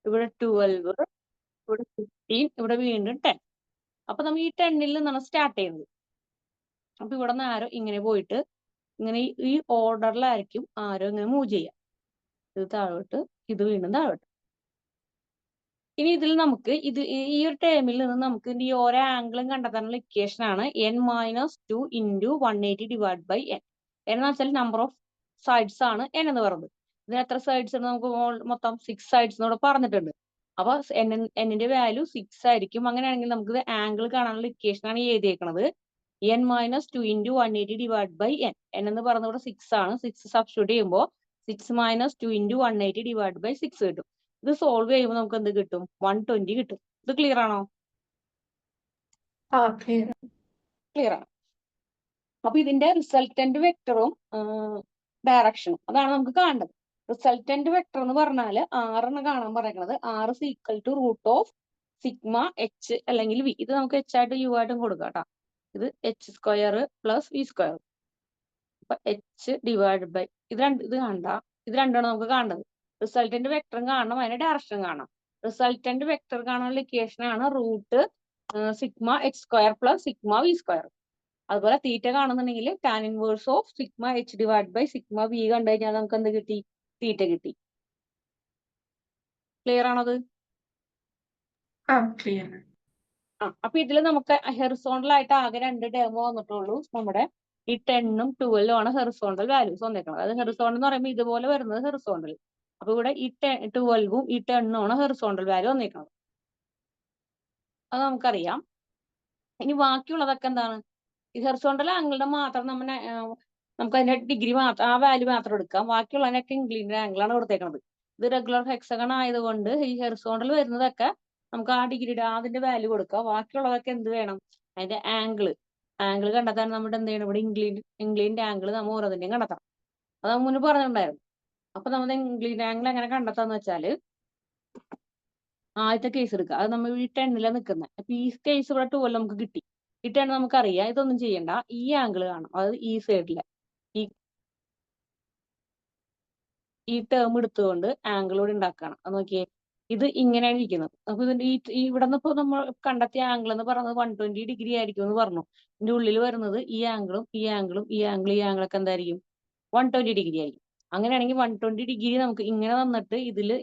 ഇവിടെ 12, ഇവിടെ 15, ഇവിടെ വീണ്ടും 10. അപ്പൊ നമ്മൾ ഈ 10ൽ നിന്നാണ് സ്റ്റാർട്ട് ചെയ്യുന്നത്. അപ്പൊ ഇവിടെ നിന്ന് ആരോ ഇങ്ങനെ പോയിട്ട് ഇങ്ങനെ ഈ ഓർഡറിലായിരിക്കും ആരോ ഇങ്ങനെ മൂവ് ചെയ്യാം. ഇത് താഴോട്ട്, ഇത് വീണ്ടും താഴോട്ട്. ഇനി ഇതിൽ നമുക്ക് ഈ ഒരു ടേമിൽ നിന്ന് നമുക്ക് ഈ ഓരോ ആംഗിളും കണ്ടെത്താനുള്ള ഇക്വേഷൻ ആണ് n-2 × 180 ഡിവൈഡ് ബൈ n. എന്ന് വെച്ചാൽ നമ്പർ ഓഫ് സൈഡ്സ് ആണ് n എന്ന് പറയുന്നത്. ഇതിന് എത്ര സൈഡ്സ് എന്ന് നമുക്ക് മൊത്തം 6 സൈഡ്സ് എന്നോട് പറഞ്ഞിട്ടുണ്ട്. അപ്പൊ n-ന്റെ വാല്യൂ 6 ആയിരിക്കും. അങ്ങനെയാണെങ്കിൽ നമുക്ക് ആംഗിൾ കാണാനുള്ള ഇക്വേഷൻ ആണ് എഴുതിയേക്കുന്നത് n-2 × 180 divide by n. n എന്ന് പറയുന്നത് ഇവിടെ 6 ആണ്. 6 സബ്സ്റ്റിറ്റ്യൂട്ട് ചെയ്യുമ്പോൾ 6 - 2 × 180 ഡിവൈഡ് ബൈ 6 കിട്ടും. ഇത് സോൾവ് ചെയ്യുമ്പോൾ നമുക്ക് എന്ത് കിട്ടും? 120 കിട്ടും. ഇത് ക്ലിയർ ആണോ? ക്ലിയർ ആണ്. അപ്പൊ ഇതിന്റെ റിസൾട്ടന്റ് വെക്ടറും ഡയറക്ഷനും അതാണ് നമുക്ക് കാണേണ്ടത്. റിസൾട്ടന്റ് വെക്ടർ എന്ന് പറഞ്ഞാൽ 6 എന്ന് കാണാൻ പറയുന്നത് 6 = √σh അല്ലെങ്കിൽ v. ഇത് നമുക്ക് h ആയിട്ട് u ആയിട്ടും കൊടുക്കാം കേട്ടോ. ഇത് h² + v². അപ്പൊ h ഡിവൈഡ് ബൈ ഇത് കാണണ്ട. ഇത് രണ്ടാണ് നമുക്ക് കാണേണ്ടത്. റിസൾട്ടന്റ് വെക്ടറും കാണണം, അതിന്റെ ഡയറക്ഷനും കാണണം. റിസൾട്ടന്റ് വെക്ടർ കാണാനുള്ള ഇക്വേഷൻ ആണ് √σh² + σv². അതുപോലെ തീറ്റ കാണുന്നുണ്ടെങ്കിൽ tan inverse of σh divide by σv കണ്ടു കഴിഞ്ഞാൽ നമുക്ക് എന്ത് കിട്ടി? തീറ്റ കിട്ടി. ക്ലിയർ ആണത്? അപ്പൊ ഇതിൽ നമുക്ക് ഹെറിസോണ്ടൽ ആയിട്ട് ആകെ 2 ടേം വന്നിട്ടുള്ളൂ. നമ്മുടെ ഈ 10ഉം 12ഉം ആണ് ഹെറിസോണ്ടൽ വാല്യൂസ് വന്നേക്കുന്നത്. അത് ഹെറിസോണ്ടൽ എന്ന് പറയുമ്പോൾ ഇതുപോലെ വരുന്നത് ഹെറിസോണ്ടൽ. അപ്പൊ ഇവിടെ ഈ 12ഉം ഈ 10ഉം ആണ് ഹെറിസോണ്ടൽ വാല്യൂ വന്നേക്കുന്നത്. അത് നമുക്കറിയാം. ഇനി ബാക്കിയുള്ളതൊക്കെ എന്താണ്? ഈ ഹെറിസോണ്ടൽ ആംഗിളിന്റെ മാത്രം നമുക്ക് അതിന്റെ ഡിഗ്രി മാത്രം, ആ വാല്യൂ മാത്രം എടുക്കാം. ബാക്കിയുള്ളതിനൊക്കെ ഇൻക്ലീൻഡ് ആംഗിളാണ് കൊടുത്തേക്കുന്നത്. ഇത് റെഗുലർ ഹെക്സഗൺ ആയതുകൊണ്ട് ഈ ഹെറിസോണ്ടൽ വരുന്നതൊക്കെ നമുക്ക് ആ ഡിഗ്രിയുടെ അതിന്റെ വാല്യൂ കൊടുക്കാം. ബാക്കിയുള്ളതൊക്കെ എന്ത് വേണം? അതിന്റെ ആംഗിൾ കണ്ടെത്താൻ നമ്മുടെ എന്ത് ചെയ്യണം? ഇവിടെ ഇൻക്ലീൻഡ് ആംഗിൾ നമ്മൾ ഓരോന്നിന്റെയും കണ്ടെത്തണം. അത് നമ്മൾ മുന്നേ പറഞ്ഞിട്ടുണ്ടായിരുന്നു. അപ്പൊ നമ്മുടെ ഇൻക്ലീൻഡ് ആംഗിൾ എങ്ങനെ കണ്ടെത്താന്ന് വെച്ചാല് ആദ്യത്തെ കേസ് എടുക്കുക. അത് നമ്മൾ ഈ 10ലാണ് നിൽക്കുന്നത്. അപ്പൊ ഈ കേസ് ഇവിടെ 12 നമുക്ക് കിട്ടി. ഈ 10 നമുക്കറിയാം. ഇതൊന്നും ചെയ്യണ്ട. ഈ ആംഗിൾ കാണാം. അതായത് ഈ സൈഡിലെ ഈ ടേം എടുത്തുകൊണ്ട് ആംഗിൾ ഇവിടെ ഉണ്ടാക്കുകയാണ്. അത് നോക്കിയേ, ഇത് ഇങ്ങനെയാണ് ഇരിക്കുന്നത്. അപ്പൊ ഇതിന്റെ ഇവിടെ നിന്ന് ഇപ്പൊ നമ്മൾ കണ്ടെത്തിയ ആംഗിൾ എന്ന് പറയുന്നത് 120 ഡിഗ്രി ആയിരിക്കും എന്ന് പറഞ്ഞു. ഇതിന്റെ ഉള്ളിൽ വരുന്നത് ഈ ആംഗിളും ഈ ആംഗിളും ഈ ആംഗിളൊക്കെ എന്തായിരിക്കും? 120 ഡിഗ്രി ആയിരിക്കും. അങ്ങനെയാണെങ്കിൽ 120 ഡിഗ്രി നമുക്ക് ഇങ്ങനെ വന്നിട്ട്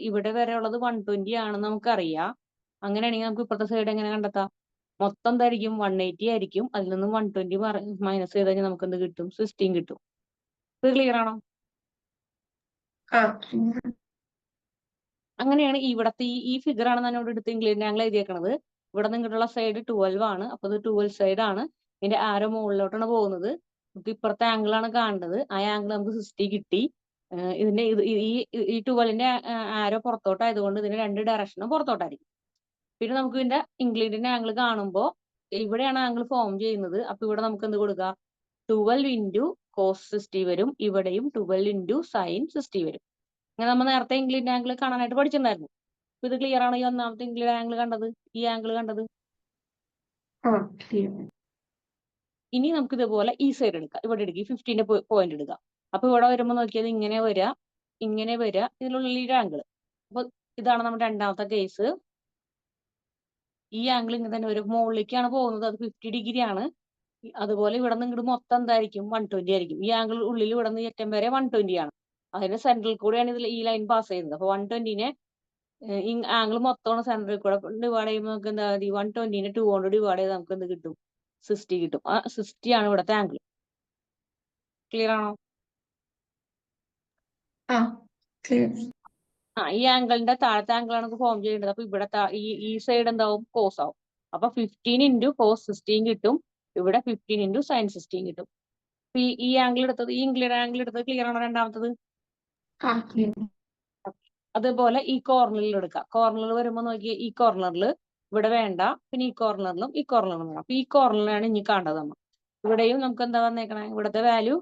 ഇവിടെ വരെ ഉള്ളത് 120 ആണെന്ന് നമുക്കറിയാം. അങ്ങനെയാണെങ്കിൽ നമുക്ക് ഇപ്പുറത്തെ സൈഡ് എങ്ങനെ കണ്ടെത്താം? മൊത്തം എന്തായിരിക്കും? 180 ആയിരിക്കും. അതിൽ നിന്നും 120 മൈനസ് ചെയ്ത് കഴിഞ്ഞാൽ നമുക്ക് എന്ത് കിട്ടും? 16 കിട്ടും. ഇത് ക്ലിയർ ആണോ? അങ്ങനെയാണ് ഇവിടത്തെ ഈ ഫിഗർ ആണ് ഞാൻ ഇവിടെ എടുത്ത് ഇൻക്ലീൻഡ് ആംഗിൾ എഴുതിയേക്കണത്. ഇവിടെ നിങ്ങൾക്കുള്ള സൈഡ് 12 ആണ്. അപ്പൊ ഇത് 12 സൈഡ് ആണ്. ഇതിന്റെ ആരോ മുകളിലോട്ടാണ് പോകുന്നത്. നമുക്ക് ഇപ്പുറത്തെ ആംഗിൾ ആണ് കാണേണ്ടത്. ആ ആംഗിൾ നമുക്ക് 60 കിട്ടി. ഇതിന്റെ ഈ 12ന്റെ ആരോ പുറത്തോട്ടായതുകൊണ്ട് ഇതിന്റെ 2 ഡയറക്ഷനും പുറത്തോട്ടായിരിക്കും. പിന്നെ നമുക്ക് ഇതിന്റെ ഇൻക്ലീൻഡിന്റെ ആംഗിൾ കാണുമ്പോൾ ഇവിടെയാണ് ആംഗിൾ ഫോം ചെയ്യുന്നത്. അപ്പൊ ഇവിടെ നമുക്ക് എന്ത് കൊടുക്കാം? 12 × cos 60 വരും. ഇവിടെയും 12 × sin 60 വരും. അങ്ങനെ നമ്മൾ നേരത്തെ ഇൻക്ലീൻഡ് ആംഗിൾ കാണാനായിട്ട് പഠിച്ചിട്ടുണ്ടായിരുന്നു. അപ്പൊ ഇത് ക്ലിയർ ആണ്? ഈ ഒന്നാമത്തെ ഇൻക്ലീൻഡ് ആംഗിൾ കണ്ടത്, ഈ ആംഗിൾ കണ്ടത്. ഇനി നമുക്ക് ഇതുപോലെ ഈ സൈഡ് എടുക്കാം. ഇവിടെ എടുക്കുക, 15ന്റെ പോയിന്റ് എടുക്കുക. അപ്പൊ ഇവിടെ വരുമ്പോൾ നോക്കിയത് ഇങ്ങനെ വരിക, ഇങ്ങനെ വരിക, ഇതിനുള്ളിൽ ആംഗിൾ. അപ്പൊ ഇതാണ് നമ്മുടെ രണ്ടാമത്തെ കേസ്. ഈ ആംഗിൾ ഇങ്ങനെ തന്നെ ഒരു മുകളിലേക്കാണ് പോകുന്നത്. അത് 50 ഡിഗ്രി ആണ്. അതുപോലെ ഇവിടെ നിന്ന് ഇങ്ങോട്ട് മൊത്തം എന്തായിരിക്കും? 120 ആയിരിക്കും. ഈ ആംഗിൾ ഉള്ളിൽ ഇവിടെ നിന്ന് ഏറ്റവും വരെ 120 ആണ്. അതിന്റെ സെൻട്രൽ കൂടെയാണ് ഈ ലൈൻ പാസ് ചെയ്യുന്നത്. അപ്പൊ 120നെ ഈ ആംഗിൾ മൊത്തമാണ് സെൻട്രൽ കൂടെ ഡിവൈഡ് ചെയ്യുമ്പോൾ നമുക്ക് എന്താ? 120നെ 2 കൊണ്ട് ഡിവൈഡ് ചെയ്ത് നമുക്ക് എന്ത് കിട്ടും? 60 കിട്ടും. ആ 60 ആണ് ഇവിടുത്തെ ആംഗിൾ. ക്ലിയർ ആണോ? ഈ ആംഗിളിന്റെ താഴത്തെ ആംഗിൾ ആണ് ഫോം ചെയ്യേണ്ടത്. അപ്പൊ ഇവിടെ ഈ സൈഡ് എന്താവും? കോസ് ആവും. അപ്പൊ 15 × cos 16 കിട്ടും. ഇവിടെ 15 × sin 16 കിട്ടും. ഈ ആംഗിൾ എടുത്തത്, ഈ ഇൻക്ലീൻഡ് ആംഗിൾ എടുത്തത് ക്ലിയർ ആണോ? രണ്ടാമത്തത്. അതുപോലെ ഈ കോർണറിൽ എടുക്കാം. കോർണറിൽ വരുമ്പോൾ നോക്കിയാൽ ഈ കോർണറിൽ ഇവിടെ വേണ്ട, പിന്നെ ഈ കോർണറിലും ഈ കോർണറിലും വേണം. അപ്പൊ ഈ കോർണറിലാണ് ഇനി കാണേണ്ടത് നമ്മൾ. ഇവിടെയും നമുക്ക് എന്താ വന്നേക്കണേ? ഇവിടുത്തെ വാല്യൂ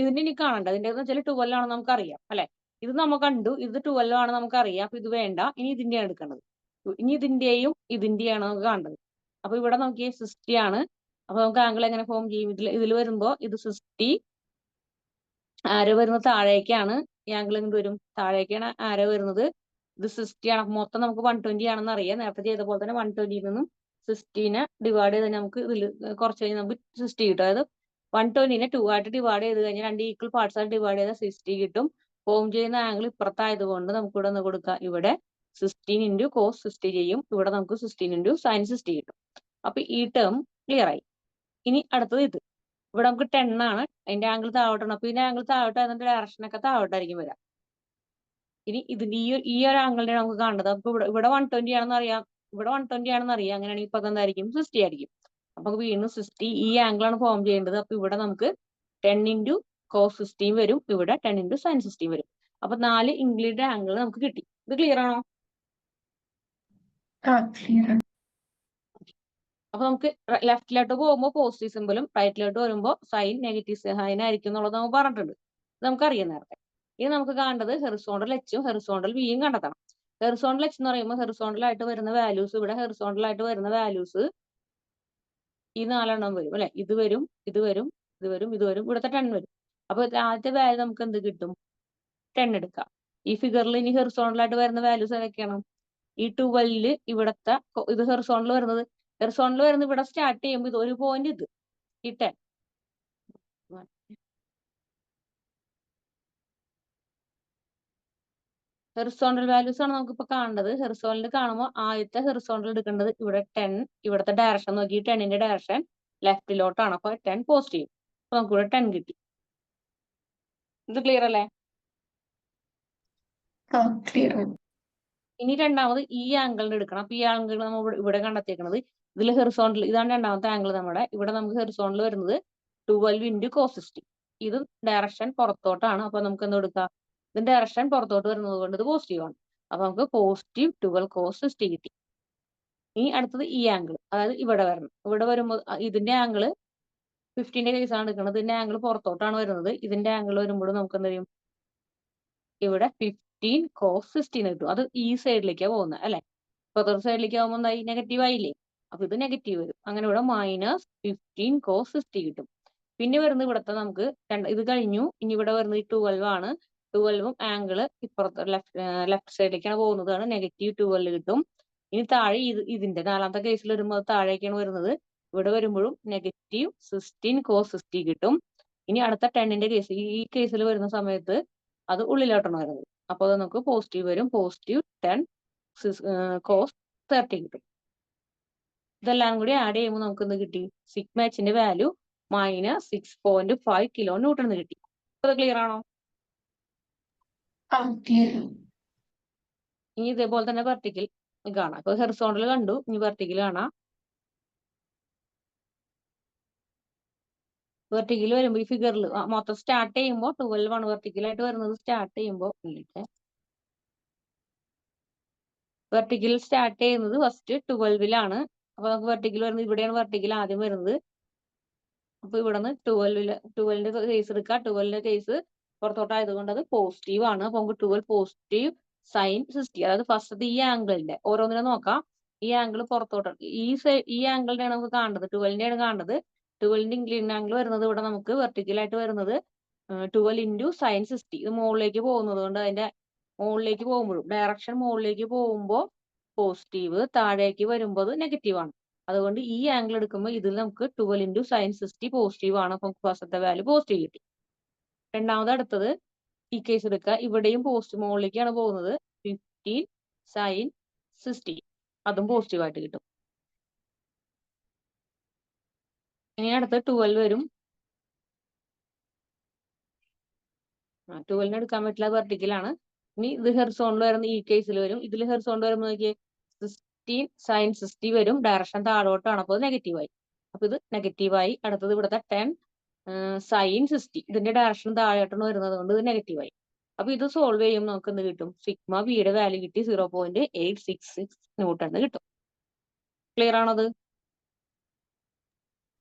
ഇതിന്റെ ഇനി കാണണ്ട. ഇതിന്റെ വെച്ചാൽ 12 ആണെന്ന് നമുക്കറിയാം അല്ലെ? ഇത് നമ്മൾ കണ്ടു. ഇത് 12 ആണ് നമുക്കറിയാം. അപ്പൊ ഇത് വേണ്ട. ഇനി ഇതിന്റെയാണ് എടുക്കേണ്ടത്. ഇനി ഇതിന്റെയും ഇതിന്റെയാണ് നമുക്ക് കാണേണ്ടത്. അപ്പൊ ഇവിടെ നോക്കിയേ 60 ആണ്. അപ്പൊ നമുക്ക് ആംഗിൾ എങ്ങനെ ഫോം ചെയ്യും? ഇതിൽ വരുമ്പോ ഇത് 60 ആരോ വരുന്നത് താഴേക്കാണ്, ഈ ആംഗിൾ എന്ത് വരും, താഴേക്കാണ് ആരോ വരുന്നത്. ഇത് 60 ആണ്, മൊത്തം നമുക്ക് 120 ആണെന്ന് അറിയാം. നേരത്തെ ചെയ്ത പോലെ തന്നെ 120 നിന്നും 60നെ ഡിവൈഡ് ചെയ്ത് നമുക്ക് ഇതിൽ കുറച്ച് കഴിഞ്ഞ് നമുക്ക് 60 കിട്ടും. അതായത് 120നെ 2 ആയിട്ട് ഡിവൈഡ് ചെയ്ത് കഴിഞ്ഞാൽ 2 ഈക്വൽ പാർട്സ് ആയിട്ട് ഡിവൈഡ് ചെയ്താൽ 60 കിട്ടും. ഫോം ചെയ്യുന്ന ആംഗിൾ ഇപ്പുറത്തായതുകൊണ്ട് നമുക്ക് ഇവിടെ ഒന്ന് കൊടുക്കാം. ഇവിടെ 16 ഇൻറ്റു കോസ് 60 ചെയ്യും. ഇവിടെ നമുക്ക് 16 ഇൻറ്റു സൈൻ 60 കിട്ടും. അപ്പൊ ഈ ടേം ക്ലിയർ ആയി. ഇനി അടുത്തത് ഇത്. ഇവിടെ നമുക്ക് 10 ആണ്, അതിന്റെ ആംഗിൾ താഴോട്ടാണ്. അപ്പൊ ഇതിന്റെ ആംഗിൾ താഴോട്ട് അതിന്റെ ഡയറക്ഷനൊക്കെ താഴോട്ടായിരിക്കും വരാം. ഇനി ഇതിന്റെ ഈ ഒരു ആംഗിളിനെ നമുക്ക് കാണുന്നത്. അപ്പൊ ഇവിടെ 120 ആണെന്ന് അറിയാം, ഇവിടെ 120 ആണെന്ന് അറിയാം. അങ്ങനെയാണെങ്കിൽ ഇപ്പൊ എന്തായിരിക്കും, 60 ആയിരിക്കും. അപ്പൊ വീണ്ടും 60 ഈ ആംഗിളാണ് ഫോം ചെയ്യേണ്ടത്. അപ്പൊ ഇവിടെ നമുക്ക് 10 ഇൻറ്റു കോസ് 60 വരും, ഇവിടെ 10 ഇൻറ്റു സൈൻ 60 വരും. അപ്പൊ 4 ഇംഗ്ലീഡ് ആംഗിൾ നമുക്ക് കിട്ടി. ഇത് ക്ലിയർ ആണോ? അപ്പൊ നമുക്ക് ലെഫ്റ്റിലോട്ട് പോകുമ്പോൾ പോസിറ്റീവ് സിമ്പിളും റൈറ്റിലോട്ട് വരുമ്പോൾ സൈൻ നെഗറ്റീവ് സൈൻ ആയിരിക്കും എന്നുള്ളത് നമുക്ക് പറഞ്ഞിട്ടുണ്ട്. ഇത് നമുക്കറിയാം നേരത്തെ. ഇനി നമുക്ക് കാണേണ്ടത് ഹെറിസോണ്ടൽ എച്ചും ഹെറിസോണ്ടൽ വിയും കണ്ടെത്തണം. ഹെറിസോണ്ടൽ എച്ച് എന്ന് പറയുമ്പോൾ ഹെറിസോണ്ടൽ ആയിട്ട് വരുന്ന വാല്യൂസ്, ഇവിടെ ഹെറിസോണ്ടൽ ആയിട്ട് വരുന്ന വാല്യൂസ് ഈ 4 വരും അല്ലെ. ഇത് വരും, ഇത് വരും, ഇത് വരും, ഇത് വരും, ഇവിടുത്തെ 10 വരും. അപ്പൊ ആദ്യത്തെ വാല്യൂ നമുക്ക് എന്ത് കിട്ടും, 10 എടുക്കാം. ഈ ഫിഗറിൽ ഇനി ഹെറിസോണ്ടൽ ആയിട്ട് വരുന്ന വാല്യൂസ് ഏതൊക്കെയാണ്? ഈ 12 ഇവിടത്തെ ഇത് ഹെറിസോണ്ടൽ വരുന്നത്. ഹെറിസോണ്ടൽ വരുന്നത് ഇവിടെ സ്റ്റാർട്ട് ചെയ്യുമ്പോൾ ഇത് ഒരു പോയിന്റ്, ഇത് ഈ 10. ഹെറിസോണ്ടൽ വാല്യൂസ് ആണ് നമുക്ക് ഇപ്പൊ കാണേണ്ടത്. ഹെറിസോണ്ടൽ കാണുമ്പോൾ ആദ്യത്തെ ഹെറിസോണ്ടൽ എടുക്കേണ്ടത് ഇവിടെ 10, ഇവിടുത്തെ ഡയറക്ഷൻ നോക്കി 10ന്റെ ഡയറക്ഷൻ ലെഫ്റ്റിലോട്ടാണ്. അപ്പൊ 10 പോസിറ്റീവ്. അപ്പൊ നമുക്ക് ഇവിടെ 10 കിട്ടി. ഇത് ക്ലിയർ അല്ലേ? ഇനി രണ്ടാമത് ഈ ആംഗിളിന് എടുക്കണം. അപ്പൊ ഈ ആംഗിൾ നമ്മൾ ഇവിടെ കണ്ടെത്തിയേക്കുന്നത് ഇതിൽ ഹെറിസോണ്ടൽ, ഇതാണ് രണ്ടാമത്തെ ആംഗിൾ നമ്മുടെ. ഇവിടെ നമുക്ക് ഹെറിസോണ്ടൽ വരുന്നത് 12 ഇൻറ്റു കോസ് 60. ഇത് ഡയറക്ഷൻ പുറത്തോട്ടാണ്. അപ്പൊ നമുക്ക് എന്ത് കൊടുക്കാം, ഇതിന്റെ ഡയറക്ഷൻ പുറത്തോട്ട് വരുന്നത് കൊണ്ട് ഇത് പോസിറ്റീവ് ആണ്. അപ്പൊ നമുക്ക് പോസിറ്റീവ് 12 കോസ് 60 കിട്ടി. ഇനി അടുത്തത് ഈ ആംഗിൾ, അതായത് ഇവിടെ വരണം. ഇവിടെ വരുമ്പോൾ ഇതിന്റെ ആംഗിൾ 15ന്റെ കേസാണ് എടുക്കുന്നത്. ഇതിന്റെ ആംഗിൾ പുറത്തോട്ടാണ് വരുന്നത്. ഇതിന്റെ ആംഗിൾ വരുമ്പോൾ നമുക്ക് എന്ത് ചെയ്യും, ഇവിടെ 15 കോസ് 16 കിട്ടും. അത് ഈ സൈഡിലേക്കാണ് പോകുന്നത് അല്ലെ. ഇപ്പുറത്തെ സൈഡിലേക്ക് ആകുമ്പോൾ എന്തായി, നെഗറ്റീവ് ആയില്ലേ. അപ്പൊ ഇത് നെഗറ്റീവ് വരും. അങ്ങനെ ഇവിടെ -15 കോസ് 60 കിട്ടും. പിന്നെ വരുന്നത് ഇവിടുത്തെ നമുക്ക് ഇത് കഴിഞ്ഞു. ഇനി ഇവിടെ വരുന്നത് 12 ആണ്. 12ഉം ആംഗിള് ഇപ്പുറത്തെ ലെഫ്റ്റ് സൈഡിലേക്കാണ് പോകുന്നതാണ്. -12 കിട്ടും. ഇനി താഴെ ഇതിന്റെ നാലാമത്തെ കേസിൽ വരുമ്പോൾ താഴേക്കാണ് വരുന്നത്. ഇവിടെ വരുമ്പോഴും -16 കോസ് 60 കിട്ടും. ഇനി അടുത്ത 10ന്റെ കേസ്, ഈ കേസിൽ വരുന്ന സമയത്ത് അത് ഉള്ളിലോട്ടാണ് വരുന്നത്. അപ്പോൾ അത് നമുക്ക് പോസിറ്റീവ് വരും. +10 കോസ് 30 കിട്ടും. ഇതെല്ലാം കൂടി ആഡ് ചെയ്യുമ്പോൾ നമുക്ക് എന്ത് കിട്ടി, സിഗ്മ എച്ചിന്റെ വാല്യൂ -6.5 കിലോ ന്യൂട്ടൺ എന്ന് കിട്ടി. അത് ക്ലിയർ ആണോ? ഇനി ഇതേപോലെ തന്നെ വെർട്ടിക്കൽ കാണാം. ഇപ്പൊ ഹെറിസോണ്ടൽ കണ്ടു, ഇനി വെർട്ടിക്കൽ കാണാം. വെർട്ടിക്കൽ വരുമ്പോൾ ഈ ഫിഗറിൽ മൊത്തം സ്റ്റാർട്ട് ചെയ്യുമ്പോൾ 12 ആണ് വെർട്ടിക്കൽ ആയിട്ട് വരുന്നത്. സ്റ്റാർട്ട് ചെയ്യുമ്പോൾ വെർട്ടിക്കൽ സ്റ്റാർട്ട് ചെയ്യുന്നത് ഫസ്റ്റ് 12ലാണ്. അപ്പൊ നമുക്ക് വെർട്ടിക്കൽ വരുന്നത് ഇവിടെയാണ്. വെർട്ടിക്കൽ ആദ്യം വരുന്നത്. അപ്പൊ ഇവിടെ നിന്ന് 12ന്റെ കേസ് എടുക്കുക. 12ന്റെ കേസ് പുറത്തോട്ടായതുകൊണ്ട് അത് പോസിറ്റീവ് ആണ്. അപ്പൊ നമുക്ക് 12 പോസിറ്റീവ് സൈൻ 60. അതായത് ഫസ്റ്റ് ഈ ആംഗിളിന്റെ ഓരോന്നിനെ നോക്കാം. ഈ ആംഗിൾ പുറത്തോട്ടാണ്. ഈ ആംഗിളിനെയാണ് നമുക്ക് കാണേണ്ടത്, 12ന്റെ ആണ് കാണേണ്ടത്. 12ന്റെ ഇൻക്ലിൻ ആംഗിൾ വരുന്നത് ഇവിടെ നമുക്ക് വെർട്ടിക്കൽ ആയിട്ട് വരുന്നത് 12 ഇൻറ്റു സൈൻ 60. ഇത് മുകളിലേക്ക് പോകുന്നത് കൊണ്ട് അതിന്റെ മുകളിലേക്ക് പോകുമ്പോഴും ഡയറക്ഷൻ മുകളിലേക്ക് പോകുമ്പോൾ പോസിറ്റീവ്, താഴേക്ക് വരുമ്പോൾ നെഗറ്റീവ് ആണ്. അതുകൊണ്ട് ഈ ആംഗിൾ എടുക്കുമ്പോൾ ഇതിൽ നമുക്ക് 12 ഇൻറ്റു സൈൻ 60 പോസിറ്റീവ് ആണ്. അപ്പൊ ഫസ്റ്റത്തെ വാല്യൂ പോസിറ്റീവ് കിട്ടി. രണ്ടാമത് അടുത്തത് ഈ കേസ് എടുക്കുക. ഇവിടെയും മുകളിലേക്കാണ് പോകുന്നത്. 15 സൈൻ 60 അതും പോസിറ്റീവ് ആയിട്ട് കിട്ടും. ഇനി അടുത്ത് 12 വരും. 12ന് എടുക്കാൻ പറ്റില്ല, വെർട്ടിക്കലാണ്. ഇനി ഇത് ഹെറിസോണ്ടൽ വരുന്ന ഈ കേസിൽ വരും. ഇതിൽ ഹെറിസോണ്ടൽ വരുമ്പോൾ നോക്കിയേ 16 സൈൻ 60 വരും. ഡയറക്ഷൻ താഴോട്ടാണ്. അപ്പോൾ ഇത് നെഗറ്റീവായി. അപ്പൊ ഇത് നെഗറ്റീവായി. അടുത്തത് ഇവിടുത്തെ 10 സൈൻ 60. ഇതിന്റെ ഡയറക്ഷൻ താഴോട്ടാണ് വരുന്നത് കൊണ്ട് ഇത് നെഗറ്റീവായി. അപ്പൊ ഇത് സോൾവ് ചെയ്യുമ്പോൾ നമുക്ക് എന്ത് കിട്ടും, സിഗ്മ ബിയുടെ വാല്യൂ കിട്ടി 0.866 ന്യൂട്ടൺ എന്ന് കിട്ടും. ക്ലിയർ ആണത്?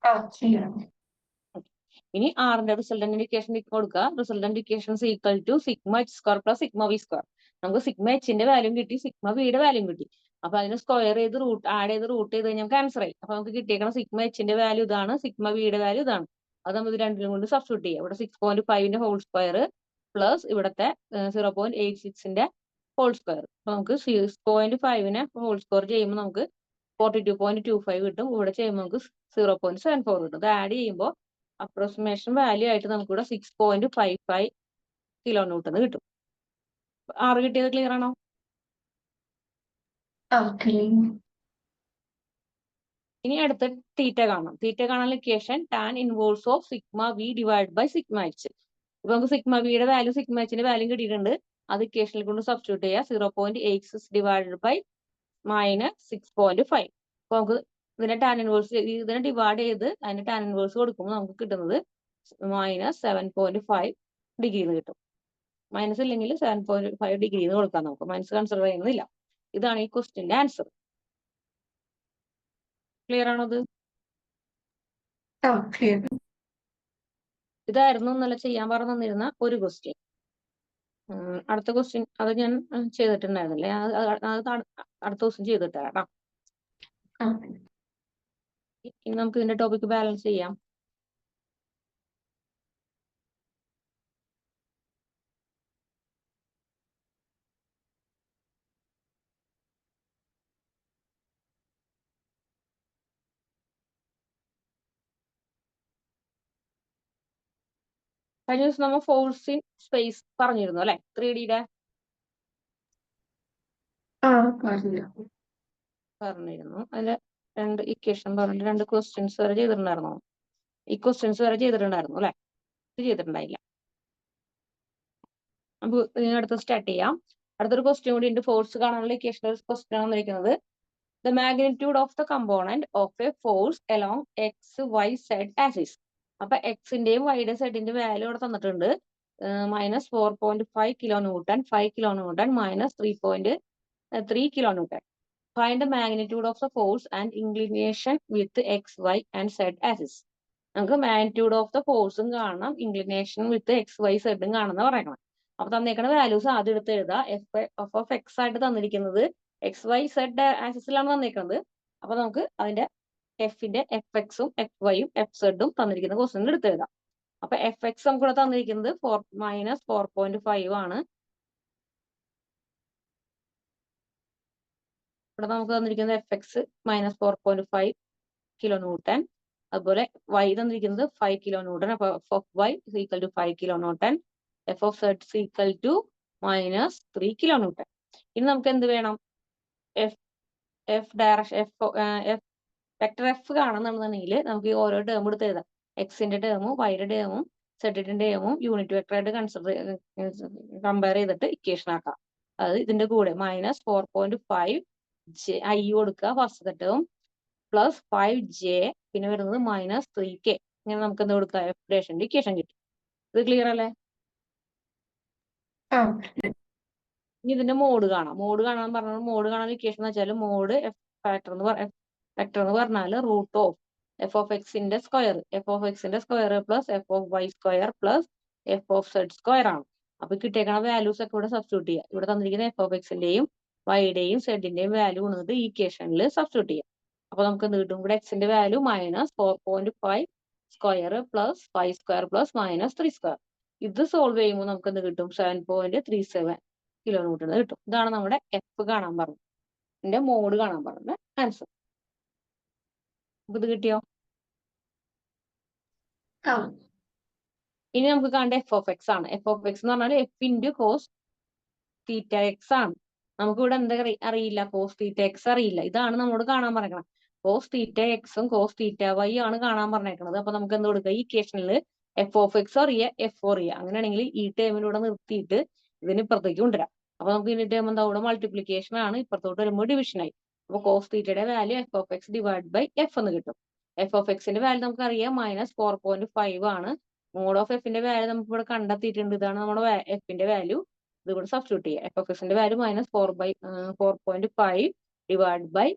ഇനി ആറിന്റെ റിസൾട്ടന്റ് ഇക്വേഷൻ കൊടുക്കുക. Resultant equation equal to sigma H square plus sigma V square. നമുക്ക് സിഗ്മ എച്ചിന്റെ വാല്യൂ കിട്ടി, സിഗ്മ വിയുടെ വാല്യൂ കിട്ടി. അപ്പൊ അതിന് സ്ക്വയർ ചെയ്ത് ആഡ് ചെയ്ത് റൂട്ട് ചെയ്ത് കഴിഞ്ഞാൽ നമുക്ക് ആൻസർ ആയി. അപ്പൊ നമുക്ക് കിട്ടിയേക്കണം സിഗ്മ എച്ചിന്റെ വാല്യൂ ഇതാണ്, സിഗ്മ വിയുടെ വാല്യൂ ഇതാണ്. അത് നമ്മൾ ഇത് രണ്ടിലും കൊണ്ട് സബ്സ്റ്റിറ്റ്യൂട്ട് ചെയ്യാം. ഇവിടെ 6.5ന്റെ ഹോൾ സ്ക്വയർ പ്ലസ് ഇവിടുത്തെ 0.86ന്റെ ഹോൾ സ്ക്വയർ. അപ്പൊ നമുക്ക് 6.5നെ ഹോൾ സ്ക്വയർ ചെയ്യുമ്പോൾ നമുക്ക് 42.25 കിട്ടും. ഇവിടെ ചെയ്യുമ്പോൾ നമുക്ക് 0.74 കിട്ടും. ഇത് ആഡ് ചെയ്യുമ്പോൾ അപ്രോക്സിമേഷൻ വാല്യൂ ആയിട്ട് നമുക്ക് ഇവിടെ 6.55 കിലോ ന്യൂട്ടൺ കിട്ടും. 6 കിട്ടിയത് ക്ലിയർ ആണോ? ഇനി അടുത്ത തീറ്റ കാണാം. തീറ്റ കാണാനുള്ള equation tan inverse of sigma V divide by sigma H. ഇപ്പൊ നമുക്ക് സിഗ്മ വിയുടെ വാല്യൂ സിഗ്മ എച്ചിന്റെ വാല്യൂ കിട്ടിയിട്ടുണ്ട്. അത് ഇക്വേഷനിൽ കൊണ്ട് സബ്സ്റ്റിറ്റ്യൂട്ട് ചെയ്യുക. 0.86 ഡിവൈഡഡ് ബൈ -6.5. അപ്പൊ നമുക്ക് ഇതിനെ ടാൻ ഇൻവേഴ്സ് ഇതിനെ ഡിവൈഡ് ചെയ്ത് അതിന്റെ ടാൻ ഇൻവേഴ്സ് കൊടുക്കുമ്പോൾ നമുക്ക് കിട്ടുന്നത് -7.5 ഡിഗ്രി കിട്ടും. മൈനസ് ഇല്ലെങ്കിൽ 7.5 ഡിഗ്രി കൊടുക്കാം നമുക്ക്. മൈനസ് കൺസിഡർ ചെയ്യുന്നില്ല. ഇതാണ് ഈ ക്വസ്റ്റിന്റെ ആൻസർ. ക്ലിയർ ആണോ ഇത്? ഇതായിരുന്നു ഇന്നലെ ചെയ്യാൻ പറഞ്ഞു തന്നിരുന്ന ഒരു ക്വസ്റ്റ്യൻ. അടുത്ത ക്വസ്റ്റ്യൻ അത് ഞാൻ ചെയ്തിട്ടുണ്ടായിരുന്നില്ലേ? അത് അടുത്ത ദിവസം ചെയ്തിട്ട് തരാം. ഇനി നമുക്ക് ഇതിന്റെ ടോപ്പിക് ബാലൻസ് ചെയ്യാം. കഴിഞ്ഞ ദിവസം നമ്മൾ ഫോഴ്സ് ഇൻ സ്പേസ് പറഞ്ഞിരുന്നു അല്ലെ? 3Dയുടെ പറഞ്ഞിരുന്നു. അതിന്റെ 2 ഇക്വേഷൻ പറഞ്ഞിട്ട് 2 ക്വസ്റ്റ്യൻസ് വരെ ചെയ്തിട്ടുണ്ടായിരുന്നോ? ഈ ക്വസ്റ്റ്യൻസ് വരെ ചെയ്തിട്ടുണ്ടായിരുന്നു അല്ലെ? ഇത് ചെയ്തിട്ടുണ്ടായില്ല. നമുക്ക് ഇനി അടുത്ത് സ്റ്റാർട്ട് ചെയ്യാം. അടുത്തൊരു ക്വസ്റ്റ്യൻ കൂടി ഉണ്ട്. ഫോഴ്സ് കാണാനുള്ള ഇക്വേഷൻ ക്വസ്റ്റ്യൻ ആണ് വന്നിരിക്കുന്നത്. The magnitude of the component of a force along x, y, z axis. അപ്പൊ എക്സിന്റെയും വൈയുടെ സെഡിന്റെ വാല്യൂ ഇവിടെ തന്നിട്ടുണ്ട്. -4.5 kilo newton, 5 kilo newton, -3.3 kilo newton. Find the magnitude of the force and inclination with x, y and z axis. നമുക്ക് magnitude of the ഫോഴ്സും കാണണം, inclination വിത്ത് X Y സെഡും കാണുന്ന പറയണം. അപ്പൊ തന്നേക്കുന്ന വാല്യൂസ് ആദ്യം എടുത്ത് എഴുതാം. എഫ് ഓഫ് എക്സ് ആയിട്ട് തന്നിരിക്കുന്നത് എക്സ് വൈ സെഡ് ആക്സിസിലാണ് തന്നിരിക്കുന്നത്. അപ്പൊ നമുക്ക് അതിന്റെ എഫിന്റെ എഫ് എക്സും എഫ് വൈയും എഫ് സെഡും തന്നിരിക്കുന്ന ക്വസ്റ്റ്യൻ എടുത്ത് എഴുതാം. അപ്പൊ എഫ് എക്സ് നമുക്ക് ഇവിടെ തന്നിരിക്കുന്നത് -4.5 ആണ്. ഇവിടെ നമുക്ക് തന്നിരിക്കുന്നത് എഫ് എക്സ് -4.5 കിലോ ന്യൂട്ടൺ. അതുപോലെ വൈ തന്നിരിക്കുന്നത് 5 കിലോ ന്യൂട്ടൺ. അപ്പൊ F of Y equal to 5 kilo newton. F of Z equal to -3 kilo newton. ഇനി നമുക്ക് എന്ത് വേണം? വെക്ടർ എഫ് കാണുന്നുണ്ടെന്നുണ്ടെങ്കിൽ നമുക്ക് ഈ ഓരോ ടേം എടുത്ത് എഴുതാം. എക്സിന്റെ ടേമും വൈയുടെ ടേമും സെഡിന്റെ ടേമും യൂണിറ്റ് വെക്ടർ ആയിട്ട് കമ്പയർ ചെയ്തിട്ട് ഇക്വേഷൻ ആക്കാം. അതായത് ഇതിന്റെ കൂടെ -4.5 ഐ കൊടുക്കുക ഫസ്റ്റത്തെ ടേം, +5j, പിന്നെ വരുന്നത് -3k. ഇങ്ങനെ നമുക്ക് എന്ത് കൊടുക്കാം? എഫ് ഡാഷിന്റെ ഇക്വേഷൻ കിട്ടും. ഇത് ക്ലിയർ അല്ലേ? ഇനി ഇതിന്റെ മോഡ് കാണാം. മോഡ് കാണാൻ പറഞ്ഞാൽ മോഡ് കാണാൻ ഇക്വേഷൻ എന്ന് വെച്ചാൽ മോഡ് എഫ് ഫാക്ടർ എന്ന് പറഞ്ഞാൽ റൂട്ട് ഓഫ് എഫ് ഓഫ് എക്സിന്റെ സ്ക്വയർ, എഫ് ഓഫ് എക്സിന്റെ square plus F of Y square plus F of Z square ആണ്. അപ്പൊ കിട്ടിയേക്കണ വാല്യൂസ് ഒക്കെ ഇവിടെ സബ്സ്റ്റിറ്റ്യൂട്ട് ചെയ്യാം. ഇവിടെ തന്നിരിക്കുന്ന എഫ് ഓഫ് എക്സിന്റെയും വൈയുടെയും സെഡിന്റെയും വാല്യൂ കൊണ്ടിട്ട് ഈ ഇക്വേഷനിൽ സബ്സ്റ്റിറ്റ്യൂട്ട് ചെയ്യാം. അപ്പൊ നമുക്ക് എന്ത് കിട്ടും? ഇവിടെ എക്സിന്റെ value -4.5 square plus 5 square plus -3 square. ഇത് സോൾവ് ചെയ്യുമ്പോൾ നമുക്ക് എന്ത് കിട്ടും? 7.37 കിലോ ന്യൂട്ടൺ കിട്ടും. ഇതാണ് നമ്മുടെ എഫ് കാണാൻ പറഞ്ഞത്, ഇതിന്റെ മോഡ് കാണാൻ പറഞ്ഞ ആൻസർ. ഇത് കിട്ടിയോ? ഇനി നമുക്ക് കാണേണ്ട എഫ് ഓഫ് എക്സ് ആണ്. എഫ് ഓഫ് എക്സ് എന്ന് പറഞ്ഞാൽ F into cos theta X ആണ്. നമുക്ക് ഇവിടെ എന്താ അറിയില്ല? കോസ് തീറ്റ എക്സ് അറിയില്ല. ഇതാണ് നമ്മോട് കാണാൻ പറഞ്ഞത്. കോസ് തീറ്റ എക്സും കോസ് തീറ്റ വൈ ആണ് കാണാൻ പറഞ്ഞേക്കുന്നത്. അപ്പൊ നമുക്ക് എന്ത് കൊടുക്കുക? ഈ ഇക്വേഷനിൽ എഫ് ഓഫ് എക്സ് അറിയാം, എഫ് അറിയാം. അങ്ങനെയാണെങ്കിൽ ഈ ടേമിലൂടെ നിർത്തിയിട്ട് ഇതിന് ഇപ്പുറത്തേക്ക് കൊണ്ടുവരാം. അപ്പൊ നമുക്ക് ഈ ടേം എന്താ? ഇവിടെ മൾട്ടിപ്ലിക്കേഷൻ ആണ്, ഇപ്പുറത്തോട്ട് വരുമ്പോൾ ഡിവിഷൻ ആയി. അപ്പൊ കോസ് തീറ്റയുടെ value F of X divide by F എന്ന് കിട്ടും. എഫ് ഓഫ് എക്സിന്റെ വാല്യൂ നമുക്ക് അറിയാം -4.5 ആണ്. മോഡ് ഓഫ് എഫിന്റെ വാല്യൂ നമുക്ക് ഇവിടെ കണ്ടെത്തിയിട്ടുണ്ട്. ഇതാണ് നമ്മുടെ എഫിന്റെ വാല്യൂ. ഇത് കൂടെ സബ്സ്റ്റിറ്റ്യൂട്ട് ചെയ്യാം. എഫ് ഓഫ് എക്സിന്റെ വാല്യൂ -4.5 ഡിവൈഡ് ബൈ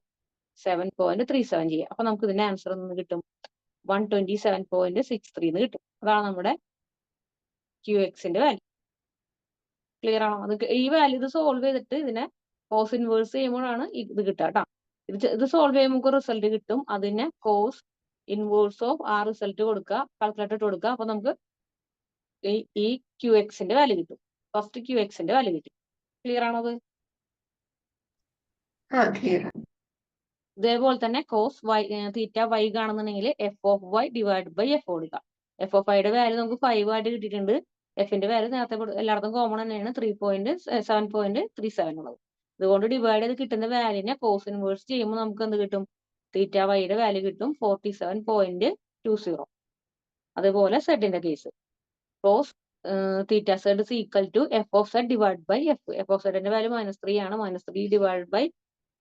7.37 ചെയ്യാം. അപ്പൊ നമുക്ക് ഇതിന്റെ ആൻസർ എന്ന് കിട്ടും 127.63 എന്ന് കിട്ടും. അതാണ് നമ്മുടെ ക്യൂ എക്സിന്റെ വാല്യൂ. ക്ലിയർ ആണോ? അത് ഈ വാല്യൂ ഇത് സോൾവ് ചെയ്തിട്ട് ഇതിനെ കോസ് ഇൻവേഴ്സ് ചെയ്യുമ്പോഴാണ് ഇത് കിട്ടുക കേട്ടോ. ഇത് സോൾവ് ചെയ്യുമ്പോൾ നമുക്ക് റിസൾട്ട് കിട്ടും. അതിനെ കോസ് ഇൻവേഴ്സ് ഓഫ് ആ റിസൾട്ട് കൊടുക്കുക, കാൽക്കുലേറ്റർ ഇട്ട് കൊടുക്കുക. അപ്പൊ നമുക്ക് ഈ QX-ന്റെ വാല്യൂ കിട്ടും. ഫസ്റ്റ് QX-ന്റെ വാല്യൂ കിട്ടും. ക്ലിയർ ആണത്? ഇതേപോലെ തന്നെ കോസ് വൈ തീറ്റ വൈ കാണുന്നുണ്ടെങ്കിൽ f(y) ഡിവൈഡ് ബൈ f കൊടുക്കുക. f(y)യുടെ വാല്യൂ നമുക്ക് 5 ആയിട്ട് കിട്ടിയിട്ടുണ്ട്. എഫിന്റെ വാല്യൂ നേരത്തെ എല്ലായിടത്തും കോമൺ തന്നെയാണ് 3.737 ഉള്ളത്. ഇതുകൊണ്ട് ഡിവൈഡ് ചെയ്ത് കിട്ടുന്ന വാല്യൂനെ കോസ് ഇൻവേഴ്സ് ചെയ്യുമ്പോൾ നമുക്ക് എന്ത് കിട്ടും? തീറ്റ വൈയുടെ വാല്യൂ കിട്ടും 47.20. അതുപോലെ സെഡിന്റെ case cos theta Z is equal to f(z) divide by F. f(z)ന്റെ വാല്യൂ -3 ആണ്. -3 ഡിവൈഡ് ബൈ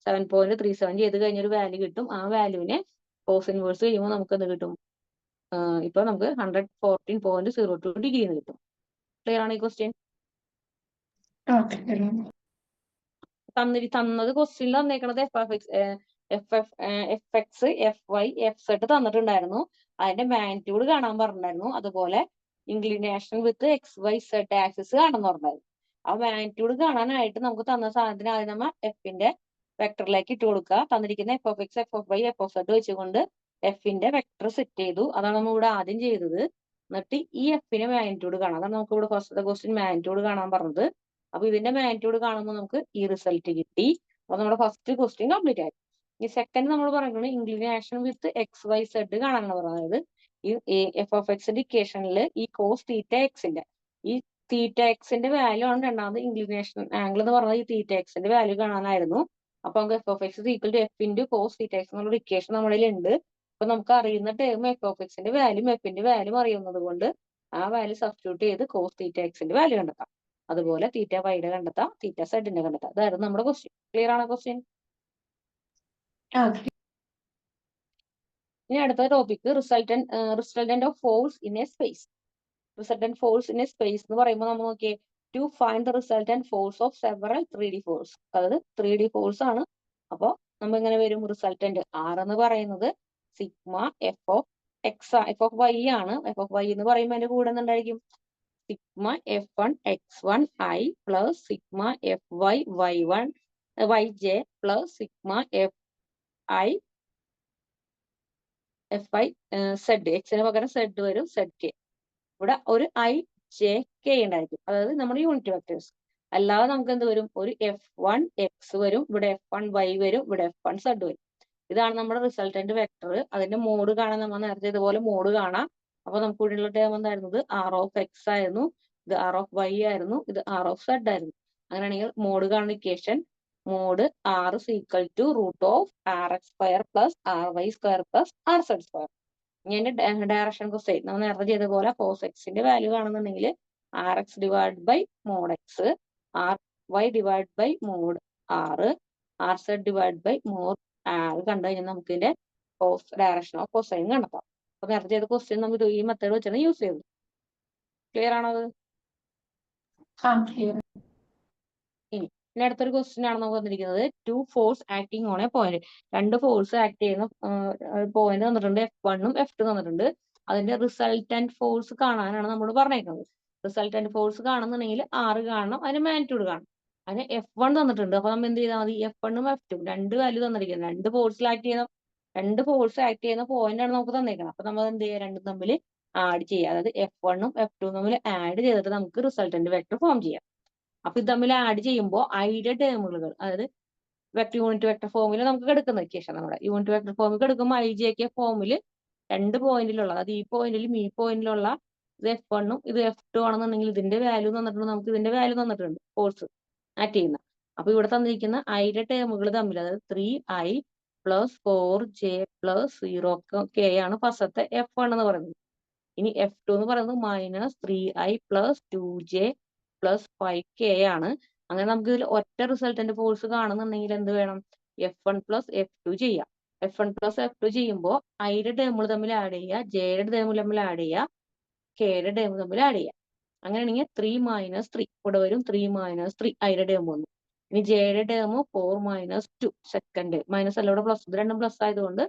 7.37 ചെയ്ത് കഴിഞ്ഞൊരു വാല്യൂ കിട്ടും. ആ വാല്യൂവിനെ കോസ് ഇൻവേഴ്സ് ചെയ്യുമ്പോൾ നമുക്ക് എന്ത് കിട്ടും? ഇപ്പൊ നമുക്ക് 114.02 ഡിഗ്രി എന്ന് കിട്ടും. ക്ലിയർ ആണ് ഈ ക്വസ്റ്റ്യൻ? തന്നത് ക്വസ്റ്റ്യനിൽ തന്നേക്കണത് എഫ്(x), എഫ്(y), എഫ്(z) തന്നിട്ടുണ്ടായിരുന്നു. അതിന്റെ മാഗ്നിറ്റ്യൂഡ് കാണാൻ പറഞ്ഞിട്ടുണ്ടായിരുന്നു. അതുപോലെ ഇൻക്ലിനേഷൻ വിത്ത് XYZ ആക്സിസ് കാണാൻ പറഞ്ഞിട്ടുണ്ടായിരുന്നു. ആ മാഗ്നിറ്റ്യൂഡ് കാണാനായിട്ട് നമുക്ക് തന്ന സാധനത്തിന് ആദ്യം നമ്മൾ എഫിന്റെ വെക്ടറിലേക്ക് ഇട്ട് കൊടുക്കുക. തന്നിരിക്കുന്ന f(x), f(y), f(z) വെച്ചുകൊണ്ട് എഫിന്റെ വെക്ടർ സെറ്റ് ചെയ്തു. അതാണ് നമ്മൾ ഇവിടെ ആദ്യം ചെയ്തത്. എന്നിട്ട് ഈ എഫിന്റെ മാഗ്നിറ്റ്യൂഡ് കാണാം. അതാണ് നമുക്ക് ഇവിടെ ഫസ്റ്റ് ക്വസ്റ്റ്യൻ മാഗ്നിറ്റ്യൂഡ് കാണാൻ പറഞ്ഞത്. അപ്പൊ ഇതിന്റെ മാഗ്നിറ്റ്യൂഡ് കാണുമ്പോൾ നമുക്ക് ഈ റിസൾട്ട് കിട്ടി. അപ്പൊ നമ്മുടെ ഫസ്റ്റ് ക്വസ്റ്റ്യൻ കംപ്ലീറ്റ് ആയി. ഈ സെക്കൻഡ് നമ്മൾ പറയുന്നത് ഇൻക്ലിനേഷൻ വിത്ത് XYZ കാണാനാണ് പറഞ്ഞത്. അതായത് ഈ f(x)ന്റെ ഇക്വേഷനിൽ ഈ കോസ് തീറ്റ എക്സിന്റെ ഈ തീറ്റ എക്സിന്റെ വാല്യൂ ആണ് രണ്ടാമത് ഇൻക്ലിനേഷൻ ആംഗിൾ എന്ന് പറഞ്ഞത്. ഈ തീറ്റ എക്സിന്റെ വാല്യൂ കാണാനായിരുന്നു. അപ്പൊ നമുക്ക് f(x) = f × cos θx എന്നുള്ള ഇക്വേഷൻ നമ്മുടെ ഉണ്ട്. അപ്പൊ നമുക്ക് അറിയുന്ന ടേം f(x)ന്റെ വാല്യൂം എഫിന്റെ വാല്യൂം അറിയുന്നത് കൊണ്ട് ആ വാല്യൂ സബ്സ്റ്റിറ്റ്യൂട്ട് ചെയ്ത് കോസ് തീറ്റ എക്സിന്റെ വാല്യൂ കണ്ടെത്താം. അതുപോലെ തീറ്റ വൈയുടെ കണ്ടെത്താം, തീറ്റ സെഡിന്റെ കണ്ടെത്താം. അതായിരുന്നു നമ്മുടെ ക്വസ്റ്റ്യൻ. ക്ലിയർ ആണോ ക്വസ്റ്റ്യൻ? ഇനി അടുത്ത topic resultant of force in a space. Resultant force in a space എന്ന് പറയുമ്പോൾ നമ്മൾ നോക്കിയേ to find the resultant force of several 3D force. അതായത് 3D ഫോഴ്സ് ആണ്. അപ്പോൾ നമ്മൾ ഇങ്ങനെ വരും റിസൾട്ടന്റ് R എന്ന് പറയുന്നത് സിഗ്മ f(y) ആണ്. f(y) എന്ന് പറയുമ്പോൾ അതിന്റെ കൂടെ എന്തായിരിക്കും? Sigma f(1)(x1)i plus sigma f(y)(y1)(yj) plus sigma f(i)(z). എക്സിന് പകരം z വരും, zk. ഇവിടെ ഒരു ijk ഉണ്ടായിരിക്കും. അതായത് നമ്മുടെ യൂണിറ്റ് വെക്ടേഴ്സ്. അല്ലാതെ നമുക്ക് എന്ത് വരും? ഒരു f(1)(x) വരും, ഇവിടെ f(1)(y) വരും, ഇവിടെ f(1)(z) വരും. ഇതാണ് നമ്മുടെ റിസൾട്ടന്റ് വെക്ടർ. അതിന്റെ മോഡ് കാണാൻ നമ്മൾ നേരത്തെ ഇതുപോലെ മോഡ് കാണാം. അപ്പൊ നമുക്ക് ഇവിടെയുള്ള ടേം എന്തായിരുന്നത്? R(x) ആയിരുന്നു, ഇത് R(y) ആയിരുന്നു, ഇത് R(z) ആയിരുന്നു. അങ്ങനെയാണെങ്കിൽ മോഡ് കാണുന്ന equation mod R is equal to √(rx² + ry² + rz²). ഇനി ഡയറക്ഷൻ കൊസൈൻ നമ്മൾ നേരത്തെ ചെയ്ത പോലെ cos x-ന്റെ വാല്യൂ കാണുന്നുണ്ടെങ്കിൽ rx divide by mod X, ry divide by mod r, rz divide by mod r കണ്ടു കഴിഞ്ഞാൽ നമുക്ക് ഇതിന്റെ ഡയറക്ഷൻ ഓഫ് കൊസൈൻ കണ്ടെത്താം. അപ്പൊ നേരത്തെ ചെയ്ത ക്വസ്റ്റ്യൻ നമ്മൾ ഈ മെത്തേഡ് വെച്ചാണ് യൂസ് ചെയ്തത്. ക്ലിയർ ആണത്? ഇനി അടുത്തൊരു ക്വസ്റ്റ്യൻ ആണ് നമുക്ക് വന്നിരിക്കുന്നത്. Two force acting on a point. രണ്ട് ഫോഴ്സ് ആക്ട് ചെയ്യുന്ന പോയിന്റ് തന്നിട്ടുണ്ട്. F1 ഉം F2 തന്നിട്ടുണ്ട്. അതിന്റെ റിസൾട്ടന്റ് ഫോഴ്സ് കാണാനാണ് നമ്മൾ പറഞ്ഞേക്കുന്നത്. റിസൾട്ടന്റ് ഫോഴ്സ് കാണുന്നുണ്ടെങ്കിൽ R കാണണം, അതിന് മാഗ്നിറ്റ്യൂഡ് കാണണം. അതിന് F1 തന്നിട്ടുണ്ട്. അപ്പൊ നമ്മൾ എന്ത് ചെയ്താൽ മതി? F1 ഉം F2 രണ്ട് വാല്യൂ തന്നിരിക്കുന്നത്. രണ്ട് ഫോഴ്സ് ആക്ട് ചെയ്യുന്ന പോയിന്റ് ആണ് നമുക്ക് തന്നേക്കുന്നത്. അപ്പൊ നമ്മൾ എന്ത് ചെയ്യുക? രണ്ടും തമ്മിൽ ആഡ് ചെയ്യുക. അതായത് F1 ഉം F2 ഉം തമ്മിൽ ആഡ് ചെയ്തിട്ട് നമുക്ക് റിസൾട്ടന്റ് വെക്ടർ ഫോം ചെയ്യാം. അപ്പൊ ഇത് തമ്മിൽ ആഡ് ചെയ്യുമ്പോൾ ഐയുടെ ടേമുകൾ, അതായത് യൂണിറ്റ് വെക്ടർ ഫോമിൽ നമുക്ക് എടുക്കുന്ന ഇക്വേഷൻ, നമ്മുടെ യൂണിറ്റ് വെക്ടർ ഫോമിൽ എടുക്കുമ്പോൾ ijk ഫോമിൽ രണ്ട് പോയിന്റിലുള്ള, അതായത് ഈ പോയിന്റിലും ഈ പോയിന്റിലുള്ള ഇത് F1 ഉം ഇത് F2 ആണെന്നുണ്ടെങ്കിൽ ഇതിന്റെ വാല്യൂ തന്നിട്ടുണ്ട്, നമുക്ക് ഇതിന്റെ വാല്യൂ തന്നിട്ടുണ്ട് ഫോഴ്സ് ആക്ട് ചെയ്യുന്ന. അപ്പൊ ഇവിടെ തന്നിരിക്കുന്ന ഐയുടെ ടേമുകൾ തമ്മിൽ, അതായത് 3i + 4j + 0k ആണ് ഫസ്റ്റത്തെ F1 എന്ന് പറയുന്നത്. ഇനി F2 എന്ന് പറയുന്നത് -3i + 2j + 5k ആണ്. അങ്ങനെ നമുക്ക് ഇതിൽ ഒറ്റ റിസൾട്ടന്റ് ഫോഴ്സ് കാണുന്നുണ്ടെങ്കിൽ എന്ത് വേണം? F1 + F2 ചെയ്യാം. F1 + F2 ചെയ്യുമ്പോൾ ഐയുടെ ടേമുകൾ തമ്മിൽ ആഡ് ചെയ്യുക, ജെയുടെ ടേമുകൾ തമ്മിൽ ആഡ് ചെയ്യുക, കെയുടെ ടേമുകൾ തമ്മിൽ ആഡ് ചെയ്യുക. അങ്ങനെയാണെങ്കിൽ 3 - 3 ഇവിടെ വരും, 3 - 3 ഐയുടെ ടേം വന്നു. ഇനി ജെയുടെ ടേം 4 - 2 സെക്കൻഡ്, മൈനസ് അല്ല ഇവിടെ പ്ലസ്, ഇത് രണ്ടും പ്ലസ് ആയതുകൊണ്ട്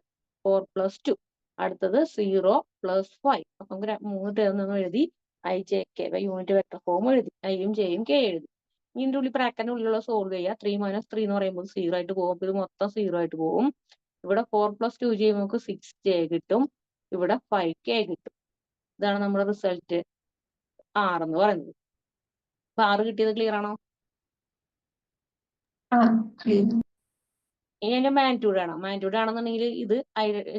4 + 2. അടുത്തത് 0 + 5. അപ്പൊ നമുക്ക് മൂന്ന് ടേം നമ്മൾ എഴുതി. ijk യൂണിറ്റ് വെക്ടർ ഫോം എഴുതി, ഐയും ജെയും കെ എഴുതി. ഇതിന്റെ ഉള്ളിൽ ബ്രാക്കറ്റിന്റെ ഉള്ളിലുള്ള സോൾവ് ചെയ്യുക. 3 - 3 എന്ന് പറയുമ്പോൾ 0 ആയിട്ട് പോകും. ഇത് മൊത്തം 0 ആയിട്ട് പോകും. ഇവിടെ 4 + 2j നമുക്ക് 6j കിട്ടും. ഇവിടെ 5k കിട്ടും. ഇതാണ് നമ്മുടെ റിസൾട്ട് 6 എന്ന് പറയുന്നത്. അപ്പൊ 6 കിട്ടിയത് ക്ലിയർ ആണോ? ഇനി അതിന്റെ മാഗ്നിറ്റ്യൂഡ് ആണ്. മാഗ്നിറ്റ്യൂഡ് ആണെന്നുണ്ടെങ്കിൽ ഇത്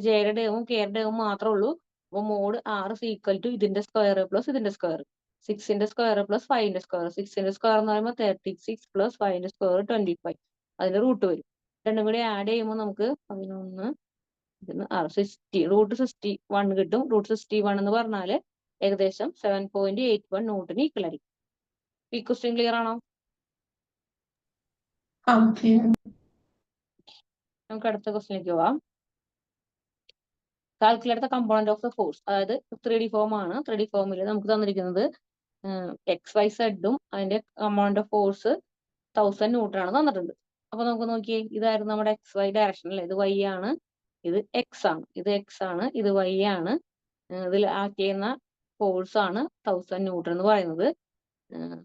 ജെയുടെ ടേമും കെയുടെ ടേമും മാത്രമേ ഉള്ളൂ. അപ്പൊ മോഡ് 6 ഈക്വൽ ടു ഇതിന്റെ സ്ക്വയർ പ്ലസ് ഇതിന്റെ സ്ക്വയർ, 6ന്റെ സ്ക്വയർ പ്ലസ് 5ന്റെ സ്ക്വയർ. 6ന്റെ സ്ക്വയർ എന്ന് പറയുമ്പോൾ 36 പ്ലസ് 5ന്റെ സ്ക്വയർ 25. അതിന്റെ റൂട്ട് വരും. രണ്ടും കൂടി ആഡ് ചെയ്യുമ്പോൾ നമുക്ക് 11 60 റൂട്ട് 61 കിട്ടും. റൂട്ട് 61 എന്ന് പറഞ്ഞാല് ഏകദേശം 7.81 ന്യൂട്ടന് ഈക്വൽ ആയിരിക്കും. ഈ ക്വസ്റ്റ്യൻ ക്ലിയർ ആണോ? നമുക്ക് അടുത്ത ക്വസ്റ്റ്യനിലേക്ക് പോവാം. Calculate the component of the force. അതായത് 3D ഫോം ആണ്. 3D ഫോമിൽ നമുക്ക് തന്നിരിക്കുന്നത് XYZ അതിന്റെ കമ്പോണന്റ് ഓഫ് ഫോഴ്സ് 1000 ന്യൂട്ടൺ ആണ് തന്നിട്ടുണ്ട്. അപ്പൊ നമുക്ക് നോക്കിയേ, ഇതായിരുന്നു നമ്മുടെ XY ഡയറക്ഷൻ അല്ലേ. ഇത് Y ആണ്, ഇത് X ആണ്, ഇത് X ആണ്, ഇത് Y ആണ്. ഇതിൽ ആക്ട് ചെയ്യുന്ന ഫോഴ്സ് ആണ് 1000 ന്യൂട്ടൺ എന്ന് പറയുന്നത്.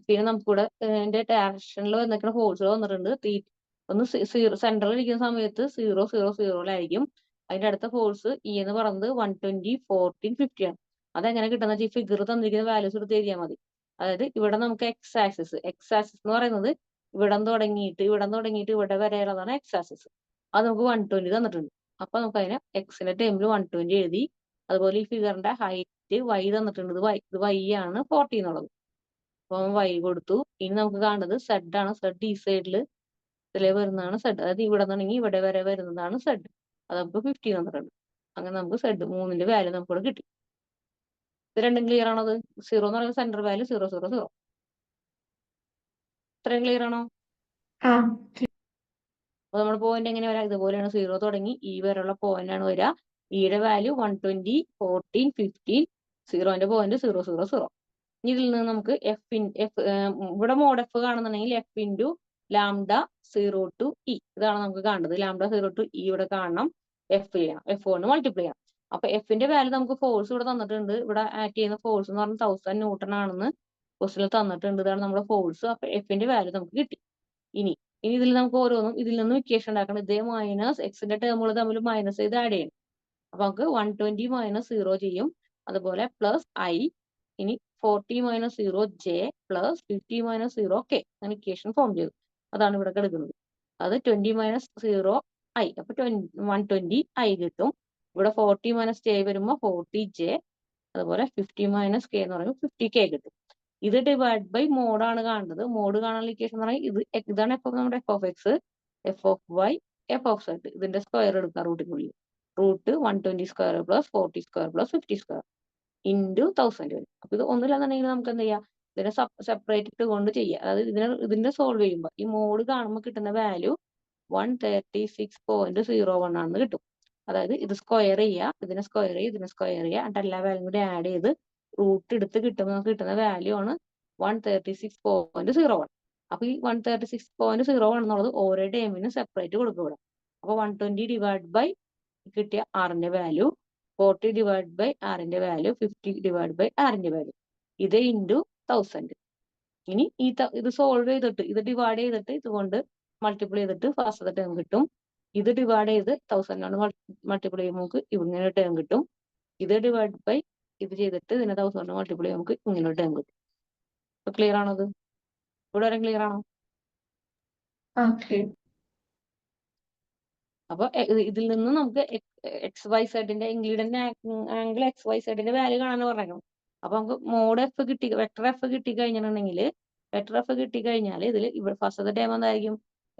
പിന്നെ നമുക്കിവിടെ ഇതിന്റെ ഡയറക്ഷനിൽ വന്നിരിക്കുന്ന ഫോഴ്സുകൾ വന്നിട്ടുണ്ട്. ഒന്ന് സെന്ററിൽ ഇരിക്കുന്ന സമയത്ത് 0 0 0 അതിന്റെ അടുത്ത ഫോഴ്സ് ഇ എന്ന് പറയുന്നത് 120 14 50 ആണ്. അതെങ്ങനെ കിട്ടുന്ന ഈ ഫിഗർ തന്നിരിക്കുന്ന വാല്യൂസ് എടുത്ത് എഴുതിയാൽ മതി. അതായത് ഇവിടെ നമുക്ക് എക്സ് ആക്സിസ് എന്ന് പറയുന്നത് ഇവിടെ തുടങ്ങിയിട്ട് ഇവിടെ വരെയുള്ളതാണ് എക്സ് ആക്സിസ്. അത് നമുക്ക് 120 തന്നിട്ടുണ്ട്. അപ്പൊ നമുക്ക് അതിനെ എക്സിന്റെ ടൈമിൽ 120 എഴുതി. അതുപോലെ ഈ ഫിഗറിന്റെ ഹൈറ്റ് വൈ തന്നിട്ടുണ്ട്. ഇത് വൈ ആണ് 40 എന്നുള്ളത്. അപ്പൊ വൈ കൊടുത്തു. ഇനി നമുക്ക് കാണുന്നത് സെഡ് ആണ്. സെഡ് ഈ സൈഡിൽ ഇതിലെ വരുന്നതാണ് സെഡ്. അതായത് ഇവിടെ നിന്നാണെങ്കിൽ ഇവിടെ വരെ വരുന്നതാണ് സെഡ്. അത് നമുക്ക് 50 തന്നിട്ടുണ്ട്. അങ്ങനെ നമുക്ക് സെഡ് 3ന്റെ വാല്യൂ നമുക്ക് ഇവിടെ കിട്ടി. ഇത് രണ്ടും ക്ലിയർ ആണത്. 0 എന്ന് പറയുന്നത് സെന്റർ വാല്യൂ 0 0 0. ഇത്രയും ക്ലിയർ ആണോ? അപ്പൊ നമ്മുടെ പോയിന്റ് എങ്ങനെ വരാം? ഇതുപോലെയാണ്. 0 തുടങ്ങി ഈ വരെയുള്ള പോയിന്റ് ആണ് വരിക. ഇയുടെ വാല്യൂ 120 14 15. 0ന്റെ പോയിന്റ് 0 0 0. ഇതിൽ നിന്ന് നമുക്ക് ഇവിടെ മോഡ് എഫ് കാണുന്നുണ്ടെങ്കിൽ F into lambda 0 to e ഇതാണ് നമുക്ക് കാണേണ്ടത്. ലാംഡ 0 to e ഇവിടെ കാണണം. എഫ് ചെയ്യണം. എഫ് കൊണ്ട് മൾട്ടിപ്ലൈ ചെയ്യണം. അപ്പൊ എഫിന്റെ വാല്യൂ നമുക്ക് ഫോഴ്സ് ഇവിടെ തന്നിട്ടുണ്ട്. ഇവിടെ ആക്ട് ചെയ്യുന്ന ഫോഴ്സ് എന്ന് പറഞ്ഞാൽ 1000 ന്യൂട്ടൺ ആണെന്ന് ക്വസ്റ്റിൽ തന്നിട്ടുണ്ട്. ഇതാണ് നമ്മുടെ ഫോഴ്സ്. അപ്പൊ എഫിന്റെ വാല്യൂ നമുക്ക് കിട്ടി. ഇനി ഇതിൽ നമുക്ക് ഓരോന്നും ഇതിൽ നിന്നും ഇക്വേഷൻ ഉണ്ടാക്കണം. ഇതേ മൈനസ് എക്സിന്റെ ടേമുകൾ തമ്മിൽ മൈനസ് ചെയ്ത് ആഡ് ചെയ്യണം. അപ്പൊ നമുക്ക് 120 മൈനസ് 0 ചെയ്യും. അതുപോലെ പ്ലസ് ഐ. ഇനി 40 minus 0 J plus 50 minus 0 K. അങ്ങനെ ഇക്വേഷൻ ഫോം ചെയ്തു. അതാണ് ഇവിടെ കിടക്കുന്നത്. അത് 20 മൈനസ് 0 ഐ. അപ്പൊ 120 ഐ കിട്ടും. ഇവിടെ 40 മൈനസ് ജെ വരുമ്പോൾ 40 ജെ. അതുപോലെ 50 മൈനസ് കെ എന്ന് പറയുമ്പോൾ 50 കെ കിട്ടും. ഇത് ഡിവൈഡ് ബൈ മോഡാണ് കാണേണ്ടത്. മോഡ് കാണാനുള്ള ഇക്വേഷൻ എന്ന് പറയുന്നത് ഇതാണ് നമ്മുടെ F of X, F of Y, F of Z. ഇതിന്റെ സ്ക്വയർ എടുക്കാം റൂട്ടിനുള്ളിൽ. Root 120 square plus 40 square plus 50 square into 1000 വരും. അപ്പൊ ഇത് ഒന്നുമില്ലാന്നുണ്ടെങ്കിൽ നമുക്ക് എന്ത് ചെയ്യാം? ഇതിനെ സെപ്പറേറ്റ് ഇട്ട് കൊണ്ട് ചെയ്യാം. അതായത് ഇതിന്റെ സോൾവ് ചെയ്യുമ്പോൾ ഈ മോഡ് കാണുമ്പോൾ കിട്ടുന്ന വാല്യൂ 136.01 ആണെന്ന് കിട്ടും. അതായത് ഇത് സ്ക്വയർ ചെയ്യുക, ഇതിനെ സ്ക്വയർ ചെയ്യുക, ഇതിനെ സ്ക്വയർ ചെയ്യുക, എന്നിട്ട് എല്ലാ വാല്യൂം കൂടി ആഡ് ചെയ്ത് റൂട്ട് എടുത്ത് കിട്ടുമ്പോൾ നമുക്ക് കിട്ടുന്ന വാല്യൂ ആണ് 136.01. അപ്പൊ ഈ 136.01 എന്നുള്ളത് ഓരോ ടൈമിനും സെപ്പറേറ്റ് കൊടുക്കും ഇവിടെ. അപ്പൊ 120 ഡിവൈഡ് ബൈ കിട്ടിയ ആറിന്റെ വാല്യൂ, 40 ഡിവൈഡ് ബൈ ആറിന്റെ വാല്യൂ, 50 ഡിവൈഡ് ബൈ ആറിന്റെ വാല്യൂ. ഇത് ഇൻറ്റു 1000. ഇനി ഇത് സോൾവ് ചെയ്തിട്ട് ഇത് ഡിവൈഡ് ചെയ്തിട്ട് ഇതുകൊണ്ട് മൾട്ടിപ്ലൈ ചെയ്തിട്ട് ഫസ്റ്റത്തെ ടേം കിട്ടും. ഇത് ഡിവൈഡ് ചെയ്ത് 1000 കൊണ്ട് മൾട്ടിപ്ലൈ ചെയ്യുമ്പോൾ നമുക്ക് ഇങ്ങനെ ടേം കിട്ടും. ഇത് ഡിവൈഡ് ബൈ ഇത് ചെയ്തിട്ട് ഇതിനെ 1000 കൊണ്ട് മൾട്ടിപ്ലൈ ചെയ്യുമ്പോൾ നമുക്ക് ഇങ്ങനെ ടേം കിട്ടും. അപ്പൊ ക്ലിയർ ആണത്? ഇവിടെ വരെ ക്ലിയർ ആണോ? അപ്പൊ ഇതിൽ നിന്ന് നമുക്ക് എക്സ് വൈ സെഡിന്റെ ഇംഗ്ലീഡിന്റെ ആംഗിൾ എക്സ് വൈ സെഡിന്റെ വാല്യൂ കാണാൻ പറഞ്ഞേക്കണം. അപ്പൊ നമുക്ക് മോഡ് എഫ് കിട്ടി, വെക്ടർ എഫ് കിട്ടിക്കഴിഞ്ഞിട്ടുണ്ടെങ്കിൽ ഇതിൽ ഇവിടെ ഫസ്റ്റത്തെ ടൈം എന്തായിരിക്കും?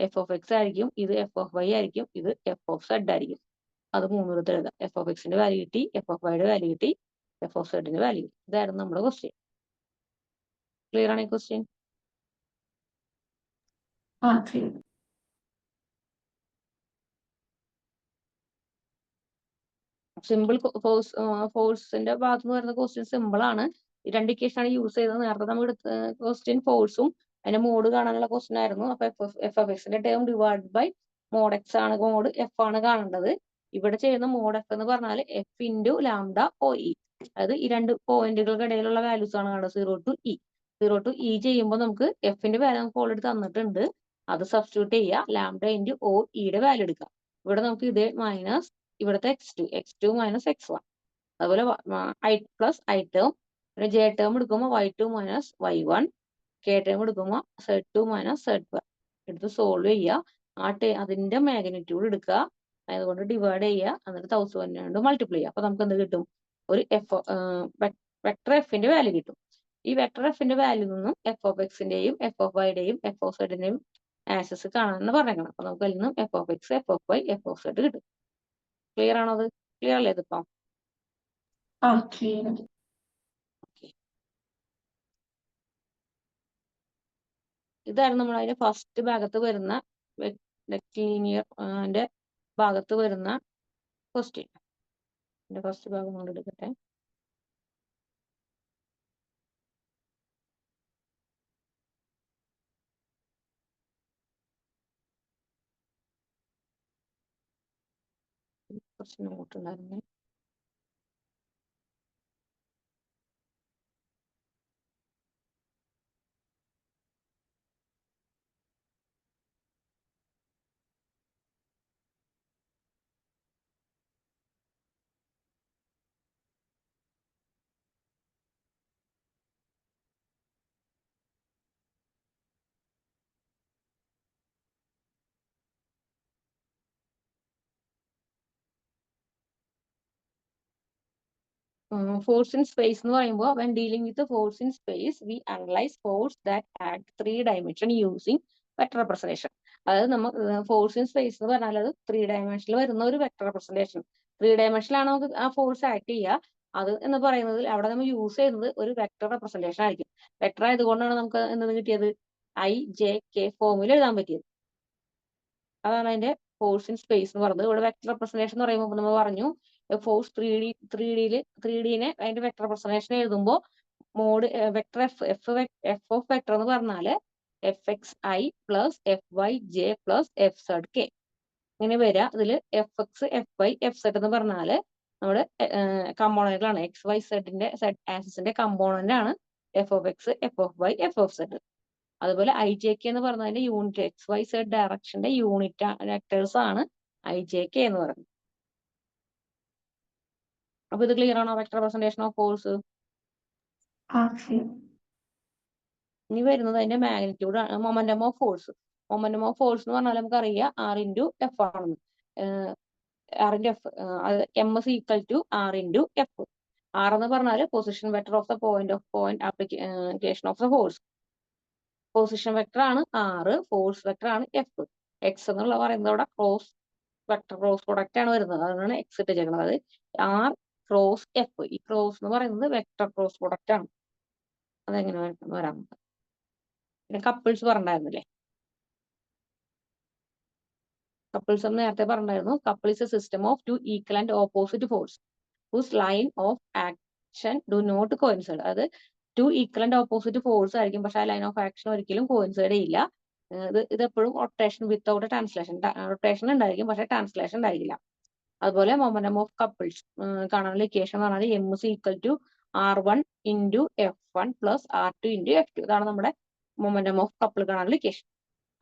എഫ് ഓഫ് എക്സ് ആയിരിക്കും. ഇത് എഫ് ഓഫ് വൈ ആയിരിക്കും. ഇത് എഫ് ഓഫ് സെഡ് ആയിരിക്കും. അത് മൂന്നിടത്ത് എഴുതാം. എഫ് ഓഫ് എക്സിന്റെ വാല്യൂ കിട്ടി, എഫ് ഓഫ് വൈയുടെ വാല്യൂ കിട്ടി, എഫ് ഓഫ് സെഡിന്റെ വാല്യൂ കിട്ടി. ഇതായിരുന്നു നമ്മുടെ ക്വസ്റ്റ്യൻ. ക്ലിയർ ആണ് ഈ ക്വസ്റ്റ്യൻ? സിമ്പിൾ ഫോഴ്സിന്റെ ഭാഗത്ത് നിന്ന് വരുന്ന ക്വസ്റ്റ്യൻ സിമ്പിൾ ആണ്. രണ്ട് ഇക്വേഷൻ ആണ് യൂസ് ചെയ്തത്. നേരത്തെ നമ്മൾ എടുത്ത ക്വസ്റ്റ്യൻ ഫോഴ്സും അതിന്റെ മോഡ് കാണാനുള്ള ക്വസ്റ്റ്യൻ ആയിരുന്നു. അപ്പൊ എഫ് ഓഫ് എക്സിന്റെ term divide by mod X ആണ്, മോഡ് എഫ് ആണ് കാണേണ്ടത്. ഇവിടെ ചെയ്യുന്ന മോഡ് എഫ് എന്ന് പറഞ്ഞാൽ F into lambda O E. അതായത് ഈ രണ്ട് പോയിന്റുകൾക്ക് ഇടയിലുള്ള വാല്യൂസ് ആണ് കാണുന്നത്. 0 to e. 0 to e ചെയ്യുമ്പോൾ നമുക്ക് എഫിന്റെ വാല്യൂ നമുക്ക് ഓൾറെഡി തന്നിട്ടുണ്ട്. അത് സബ്സ്റ്റിറ്റ്യൂട്ട് ചെയ്യുക. ലാംഡ ഇൻറ്റു ഒ ഇയുടെ വാല്യൂ എടുക്കാം. ഇവിടെ നമുക്ക് ഇതേ മൈനസ് ഇവിടുത്തെ x2 മൈനസ് x1. അതുപോലെ ഐ പ്ലസ് ഐ ടേം, പിന്നെ ജെ ടേം എടുക്കുമ്പോൾ y2 minus y1, K term എടുക്കുമ്പോൾ z2 മൈനസ് z1 എടുത്ത് സോൾവ് ചെയ്യുക. അതിന്റെ മാഗ്നിറ്റ്യൂഡ് എടുക്കുക, അതുകൊണ്ട് ഡിവൈഡ് ചെയ്യുക, എന്നിട്ട് 1000 കൊണ്ട് മൾട്ടിപ്ലൈ ചെയ്യുക. അപ്പൊ നമുക്ക് എന്ത് കിട്ടും? ഒരു വെക്ടർ എഫിന്റെ വാല്യൂ കിട്ടും. ഈ വെക്ടർ എഫിന്റെ വാല്യൂ നിന്നും എഫ് ഓഫ് എക്സിന്റെയും എഫ് ഓഫ് വൈയുടെയും എഫ് ഓഫ് സെഡിന്റെയും ആക്സസ് കാണാമെന്ന് പറഞ്ഞേക്കണം. അപ്പൊ നമുക്ക് അതിൽ നിന്നും F of X, F of Y, F of Z കിട്ടും. ക്ലിയർ ആണോ? അത് ക്ലിയർ അല്ലേ ഇതിപ്പോ? ക്ലിയർ. ഇതായിരുന്നു നമ്മൾ അതിന്റെ ഫസ്റ്റ് ഭാഗത്ത് വരുന്ന ലീനിയർ ഭാഗത്ത് വരുന്ന ക്വസ്റ്റ്യൻ. ഫസ്റ്റ് ഭാഗം കൊണ്ട് എടുക്കട്ടെ. കുറച്ച് നോട്ട് ഉണ്ടായിരുന്നേ. ഫോഴ്സ് ഇൻ സ്പേസ് എന്ന് പറയുമ്പോൾ when dealing with force in space V analyse force that act 3 dimension using vector representation. അതായത് നമ്മൾ ഫോഴ്സ് ഇൻ സ്പേസ് എന്ന് പറഞ്ഞാൽ അത് 3 dimensionൽ വരുന്ന ഒരു വെക്ടർ റെപ്രസെന്റേഷൻ. 3 dimensionലാണ് നമുക്ക് ആ ഫോഴ്സ് ആക്ട് ചെയ്യുക. അത് എന്ന് പറയുന്നത് അവിടെ നമ്മൾ യൂസ് ചെയ്യുന്നത് ഒരു വെക്ടർ റെപ്രസെന്റേഷൻ ആയിരിക്കും. വെക്ടർ ആയതുകൊണ്ടാണ് നമുക്ക് എന്ത് കിട്ടിയത്? IJK ഫോമിൽ എഴുതാൻ പറ്റിയത്. അതാണ് അതിന്റെ ഫോഴ്സ് ഇൻ സ്പേസ് എന്ന് പറയുന്നത്. ഇവിടെ വെക്ടർ റെപ്രസെന്റേഷൻ എന്ന് പറയുമ്പോൾ നമ്മൾ പറഞ്ഞു ഫോഴ്സ് 3Dനെ അതിന്റെ വെക്ടർ റെപ്രസെന്റേഷൻ എഴുതുമ്പോൾ mod vector F of vector എന്ന് പറഞ്ഞാല് FXI plus FYJ plus FZK ഇങ്ങനെ വരിക. ഇതിൽ FX, FY, FZ എന്ന് പറഞ്ഞാല് നമ്മുടെ കമ്പോണന്റുകളാണ്. XYZന്റെ ആക്സിസിന്റെ കമ്പോണന്റ് ആണ് F of X, F of Y, F of Z. അതുപോലെ IJK എന്ന് പറഞ്ഞതിന്റെ യൂണിറ്റ് XYZ ഡയറക്ഷന്റെ യൂണിറ്റ് വെക്ടേഴ്സ് ആണ് IJK എന്ന് പറയുന്നത്. അപ്പൊ ഇത് ക്ലിയർ ആണോ? Vector representation of force. ഇനി വരുന്നത് അതിന്റെ മാഗ്നിറ്റ്യൂഡ് ആണ്, momentum of force. Momentum of force എന്ന് പറഞ്ഞാൽ നമുക്കറിയാം R ഇൻറ്റു എഫ് ആണെന്ന്. R into F, M is equal to R into F. R എന്ന് പറഞ്ഞാൽ position vector of the point application of the force. Position vector ആണ് R, force vector ആണ് F. X എന്നുള്ള പറയുന്നത് അവിടെ ക്രോസ് വെക്ടർ ക്രോസ് പ്രൊഡക്റ്റ് ആണ് വരുന്നത്. അതാണ് എക്സ് ഇട്ട് ചെയ്യുന്നത്. അത് R ക്രോസ് എഫ്. ഈ ക്രോസ് എന്ന് പറയുന്നത് വെക്ടർ ക്രോസ് പ്രൊഡക്റ്റ് ആണ്. അതെങ്ങനെ വരാം? പിന്നെ കപ്പിൾസ് പറഞ്ഞിരുന്നില്ലേ? കപ്പിൾസ് എന്ന് നേരത്തെ പറഞ്ഞിരുന്നു. Couple is a system of 2 equal and opposite force whose line of action do not coincide. അതായത് 2 ഈക്വൽ ആൻഡ് ഓപ്പോസിറ്റ് ഫോഴ്സ് ആയിരിക്കും, പക്ഷെ ആ ലൈൻ ഓഫ് ആക്ഷൻ ഒരിക്കലും കോയിൻസൈഡ് ചെയ്യില്ല. ഇത് എപ്പോഴും റൊട്ടേഷൻ വിത്തൗട്ട് ട്രാൻസ്ലേഷൻ. റൊട്ടേഷൻ ഉണ്ടായിരിക്കും, പക്ഷെ ട്രാൻസ്ലേഷൻ ഉണ്ടായിരിക്കില്ല. അതുപോലെ മൊമെന്റം ഓഫ് കപ്പിൾസ് കാണാനുള്ള ഇക്വേഷൻ എന്ന് പറഞ്ഞാൽ M is equal to R1 into F1 plus R2 into F2. ഇതാണ് നമ്മുടെ മൊമെന്റം ഓഫ് കപ്പിൾ കാണാനുള്ള ഇക്വേഷൻ.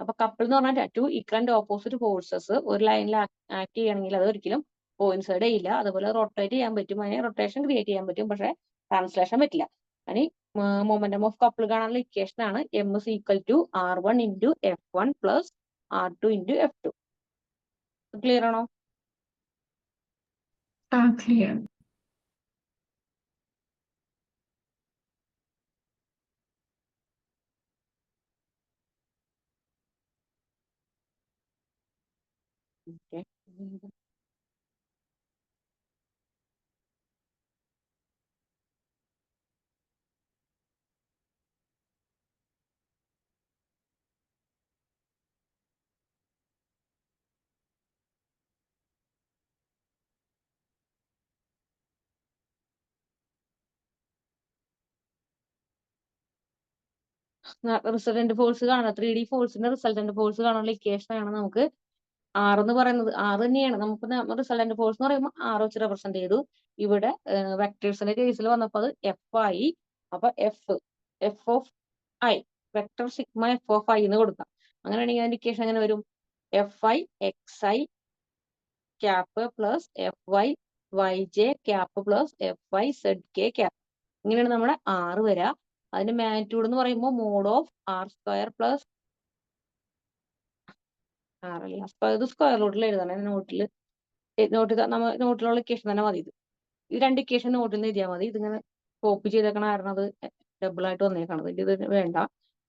അപ്പൊ കപ്പിൾ എന്ന് പറഞ്ഞാൽ 2 ഈക്വൽ ആൻഡ് ഓപ്പോസിറ്റ് ഫോഴ്സസ് ഒരു ലൈനിൽ ആക്ട് ചെയ്യണമെങ്കിൽ അത് ഒരിക്കലും കോയിൻസൈഡ് ചെയ്യില്ല. അതുപോലെ റൊട്ടേറ്റ് ചെയ്യാൻ പറ്റും, അതിനെ റൊട്ടേഷൻ ക്രിയേറ്റ് ചെയ്യാൻ പറ്റും, പക്ഷെ ട്രാൻസ്ലേഷൻ പറ്റില്ല. അതിന് മൊമെന്റം ഓഫ് കപ്പിൾ കാണാനുള്ള ഇക്വേഷൻ ആണ് M is equal to R1 into F1 plus R2 into F2. Clear ആണോ? ക്ലിയർ. Okay. റിസൾട്ടന്റ് ഫോഴ്സ് കാണാം. 3D ഫോഴ്സിന്റെ റിസൾട്ടന്റ് ഫോഴ്സ് കാണാനുള്ള ഇക്വേഷൻ ആണ് നമുക്ക് R എന്ന് പറയുന്നത്. R തന്നെയാണ് നമുക്ക് റിസൾട്ടന്റ് ഫോഴ്സ് എന്ന് പറയുമ്പോൾ R വെച്ച് റെപ്രസെന്റ് ചെയ്തു. ഇവിടെ വെക്ടേഴ്സിന്റെ കേസിൽ വന്നപ്പോൾ അത് F ആയി. അപ്പൊ F of I vector sigma F of I എന്ന് കൊടുക്കാം. അങ്ങനെയാണെങ്കിൽ അതിന്റെ ഇക്വേഷൻ എങ്ങനെ വരും? FI XI cap plus FY Y J cap plus F Y Z K cap. ഇങ്ങനെയാണ് നമ്മുടെ ആറ് വരിക. അതിന്റെ മാഗ്നിറ്റ്യൂഡ് എന്ന് പറയുമ്പോൾ mod of R square plus R അല്ല, ഇത് സ്ക്വയർ റൂട്ടിൽ എഴുതണം. നോട്ടിലുള്ള ഇക്വേഷൻ തന്നെ മതി. ഇത് രണ്ട് ഇക്വേഷൻ നോട്ടിൽ നിന്ന് എഴുതിയാൽ മതി. ഇതിങ്ങനെ കോപ്പി ചെയ്തേക്കണ കാരണം അത് ഡബിൾ ആയിട്ട് വന്നേക്കണത്. ഇത് വേണ്ട.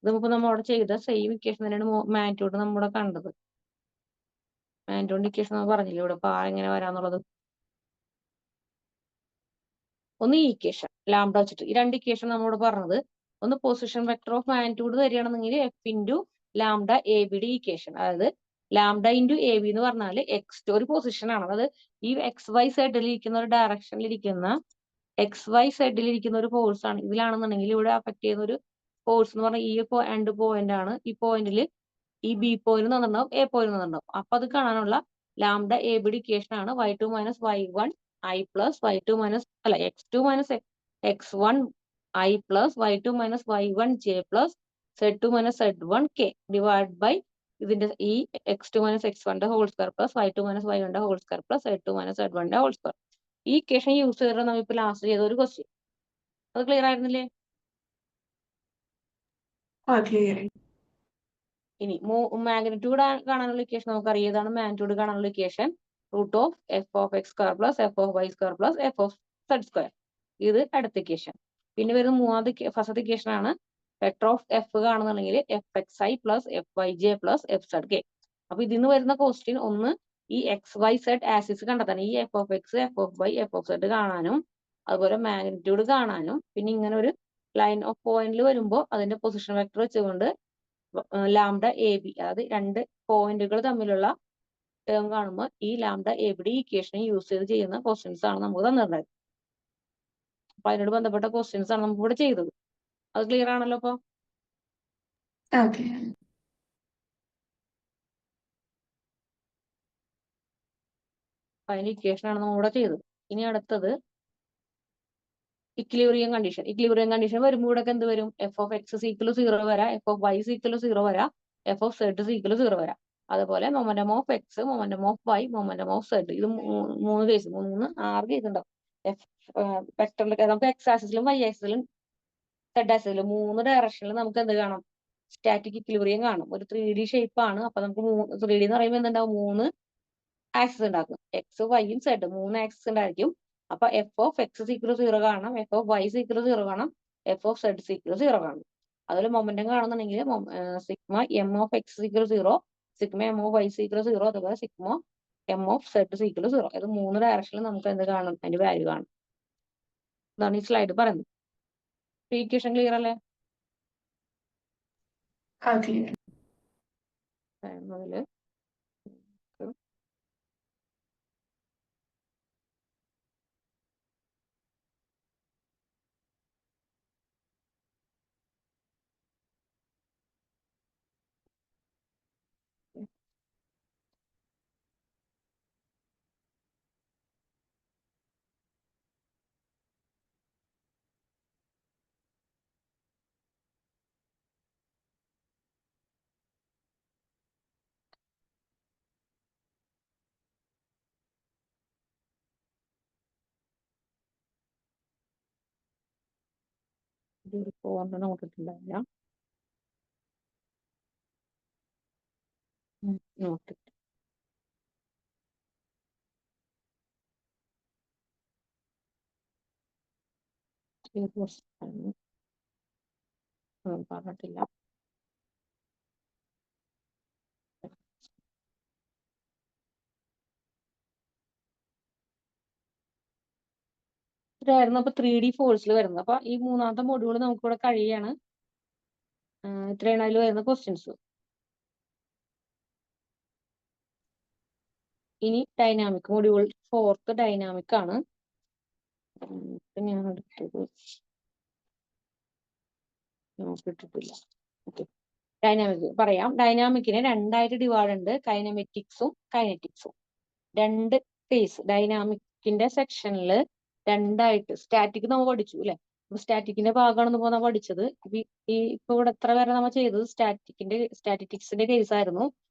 ഇതിപ്പോ നമ്മൾ അവിടെ ചെയ്ത സെയിം ഇക്വേഷൻ തന്നെയാണ് മാഗ്നിറ്റ്യൂഡ് നമ്മുടെ കണ്ടത്. മാഗ്നിറ്റ്യൂഡ് ഇക്വേഷൻ നമ്മൾ പറഞ്ഞില്ലേ ഇവിടെ. അപ്പൊ എങ്ങനെ വരാന്നുള്ളത് ഒന്ന് ഈ ഇക്വേഷൻ ലാംഡ വെച്ചിട്ട് ഈ രണ്ട് ഇക്വേഷൻ നമ്മളിവിടെ പറഞ്ഞത്. ഒന്ന് പൊസിഷൻ വെക്ടർ ഓഫ് മാഗ്നിറ്റ്യൂഡ് തരികയാണെന്നെങ്കിൽ F into lambda A B D equation. അതായത് ലാംഡ ഇൻറ്റു എ ബി എന്ന് പറഞ്ഞാൽ എക്സ് ഒരു പൊസിഷൻ ആണ്. അതായത് ഈ എക്സ് വൈ സെഡിൽ ഇരിക്കുന്ന ഒരു ഡയറക്ഷനിൽ ഇരിക്കുന്ന എക്സ് വൈ സെഡിൽ ഇരിക്കുന്ന ഒരു ഫോഴ്സ് ആണ്. ഇതിലാണെന്നുണ്ടെങ്കിൽ ഇവിടെ അഫക്ട് ചെയ്യുന്ന ഒരു ഫോഴ്സ് എന്ന് പറഞ്ഞാൽ ഈ രണ്ട് പോയിന്റ് ആണ്. ഈ പോയിന്റിൽ ഈ ബി പോയിന്റ് തന്നിട്ടുണ്ടാവും, എ പോയിന്റ് തന്നിട്ടുണ്ടാവും. അപ്പൊ അത് കാണാനുള്ള lambda A B D equation ആണ് y2 minus y1 i plus y2 minus അല്ല x2 minus x1 i plus y2 minus y1 j plus z2 minus z1 k divide by ഇതിന്റെ ഈ x2 minus x1 whole square plus y2 minus y1 whole square plus z2 minus z1 whole square. ഈ equation use ചെയ്തിട്ട് നമ്മൾ ഇപ്പൊ last ചെയ്ത ഒരു question. അത് clear ആയിരുന്നില്ലേ? ഇനി മാഗ്നിറ്റ്യൂഡ് കാണാനുള്ള ഇക്വേഷൻ നമുക്കറിയാം. ഏതാണ് മാഗ്നിറ്റ്യൂഡ് കാണാനുള്ള equation? Root of F of X square plus F of Y square plus F of Z square. ഇത് അടുത്ത ഇക്വേഷൻ. പിന്നെ വരുന്ന മൂന്നാമത്തെ ഫസ്റ്റത്തെ ഇക്വേഷൻ ആണ് വെക്ടർ ഓഫ് എഫ് കാണുന്നുണ്ടെങ്കിൽ F X I plus F Y J plus F Z K. അപ്പൊ ഇതിന്ന് വരുന്ന ക്വസ്റ്റ്യൻ ഒന്ന് ഈ എക്സ് വൈ സെഡ് ആക്സിസ് കണ്ടെത്താൻ ഈ F of X F of Y F of Z കാണാനും അതുപോലെ മാഗ്നിറ്റ്യൂഡ് കാണാനും പിന്നെ ഇങ്ങനെ ഒരു ലൈൻ ഓഫ് പോയിന്റിൽ വരുമ്പോൾ അതിന്റെ പൊസിഷൻ വെക്ടർ വെച്ചുകൊണ്ട് ലാംഡ എ ബി അതായത് രണ്ട് പോയിന്റുകൾ തമ്മിലുള്ള ടേം കാണുമ്പോൾ ഈ lambda A B D equation use ചെയ്ത് ചെയ്യുന്ന ക്വസ്റ്റ്യൻസ് ആണ് നമുക്ക് തന്നിട്ടുണ്ടായത്. അപ്പൊ അതിനോട് ബന്ധപ്പെട്ട ക്വസ്റ്റ്യൻസ് ആണ് നമുക്ക് ഇവിടെ ചെയ്തത്. അത് ക്ലിയർ ആണല്ലോ? അപ്പൊ അതിന്റെ ഇക്വേഷൻ ആണ് നമ്മൾ ഇവിടെ ചെയ്തത്. ഇനി അടുത്തത് ഇക്വിലിബ്രിയം കണ്ടീഷൻ. ഇക്വിലിബ്രിയം കണ്ടീഷൻ വരുമ്പോൾ ഇവിടെ എന്ത് വരും? എഫ് ഓഫ് എക്സ് ഈക്വൽ 0 വരാം, എഫ് ഓഫ് വൈ ഈക്വൽ 0 വരാം, എഫ് ഓഫ് സെഡ് ഈക്വൽ 0 വരാം. അതുപോലെ momentum of X, momentum of Y, momentum of Z. ഇത് മൂന്ന് കേസ്, 6 കേസ് ഉണ്ടാവും. വെക്ടറിന്റെ നമുക്ക് എക്സ് ആക്സിസിലും വൈ ആക്സിസിലും സെഡ് ആക്സിസിലും 3 ഡയറക്ഷനിൽ നമുക്ക് എന്ത് കാണാം? സ്റ്റാറ്റിക് ഇക്വിലിബ്രിയം കാണും. ഒരു 3D ഷേപ്പ് ആണ്. അപ്പൊ നമുക്ക് 3D എന്ന് പറയുമ്പോൾ എന്തുണ്ടാവും? 3 ആക്സിസ് ഉണ്ടാക്കും. എക്സ് വൈയും സെഡ് 3 ആക്സിസ് ഉണ്ടായിരിക്കും. അപ്പൊ എഫ് ഓഫ് എക്സ് ഈക്വൽ 0 കാണാം, എഫ് ഓഫ് വൈ ഈക്വൽ 0 കാണാം, എഫ് ഓഫ് സെഡ് ഈക്വൽ 0 കാണാം. അതുപോലെ മൊമെന്റം കാണുന്നുണ്ടെങ്കിൽ sigma M of X equal 0, sigma M of Y equal 0, അതുപോലെ sigma M of Z equal 0. ഇത് 3 ഡയറക്ഷനിൽ നമുക്ക് എന്ത് കാണും? അതിന്റെ വാല്യൂ കാണും. ഇതാണ് ഈ സ്ലൈഡ് പറയുന്നത്. ഇക്വേഷൻ ക്ലിയർ അല്ലേ? മുതല് നോക്കിട്ടില്ല. നോക്കി പറഞ്ഞിട്ടില്ല. ഇതായിരുന്നു അപ്പൊ 3D ഫോഴ്സിൽ വരുന്നത്. അപ്പൊ ഈ മൂന്നാമത്തെ മൊഡ്യൂൾ നമുക്കിവിടെ കഴിയാണ്. ഇത്രയാണ് അതിൽ വരുന്ന ക്വസ്റ്റ്യൻസ്. ഇനി ഡൈനാമിക് മൊഡ്യൂൾ 4th ഡൈനാമിക് ആണ്. ഞാൻ എടുത്തത് നോക്കിയിട്ടില്ല. ഓക്കെ, ഡൈനാമിക് പറയാം. ഡൈനാമിക്കിനെ രണ്ടായിട്ട് ഡിവൈഡ് ഉണ്ട്, കൈനമെറ്റിക്സും കൈനറ്റിക്സും. രണ്ട് ഫേസ് ഡൈനാമിക്കിന്റെ സെക്ഷനിൽ രണ്ടായിട്ട്. സ്റ്റാറ്റിക് നമ്മൾ പഠിച്ചു അല്ലെ? അപ്പൊ സ്റ്റാറ്റിക്കിന്റെ ഭാഗമാണെന്ന് നമ്മൾ പഠിച്ചത്. ഇപ്പൊ ഇവിടെ എത്ര വരെ നമ്മൾ ചെയ്തത് സ്റ്റാറ്റിറ്റിക്സിന്റെ കേസ് ആയിരുന്നു.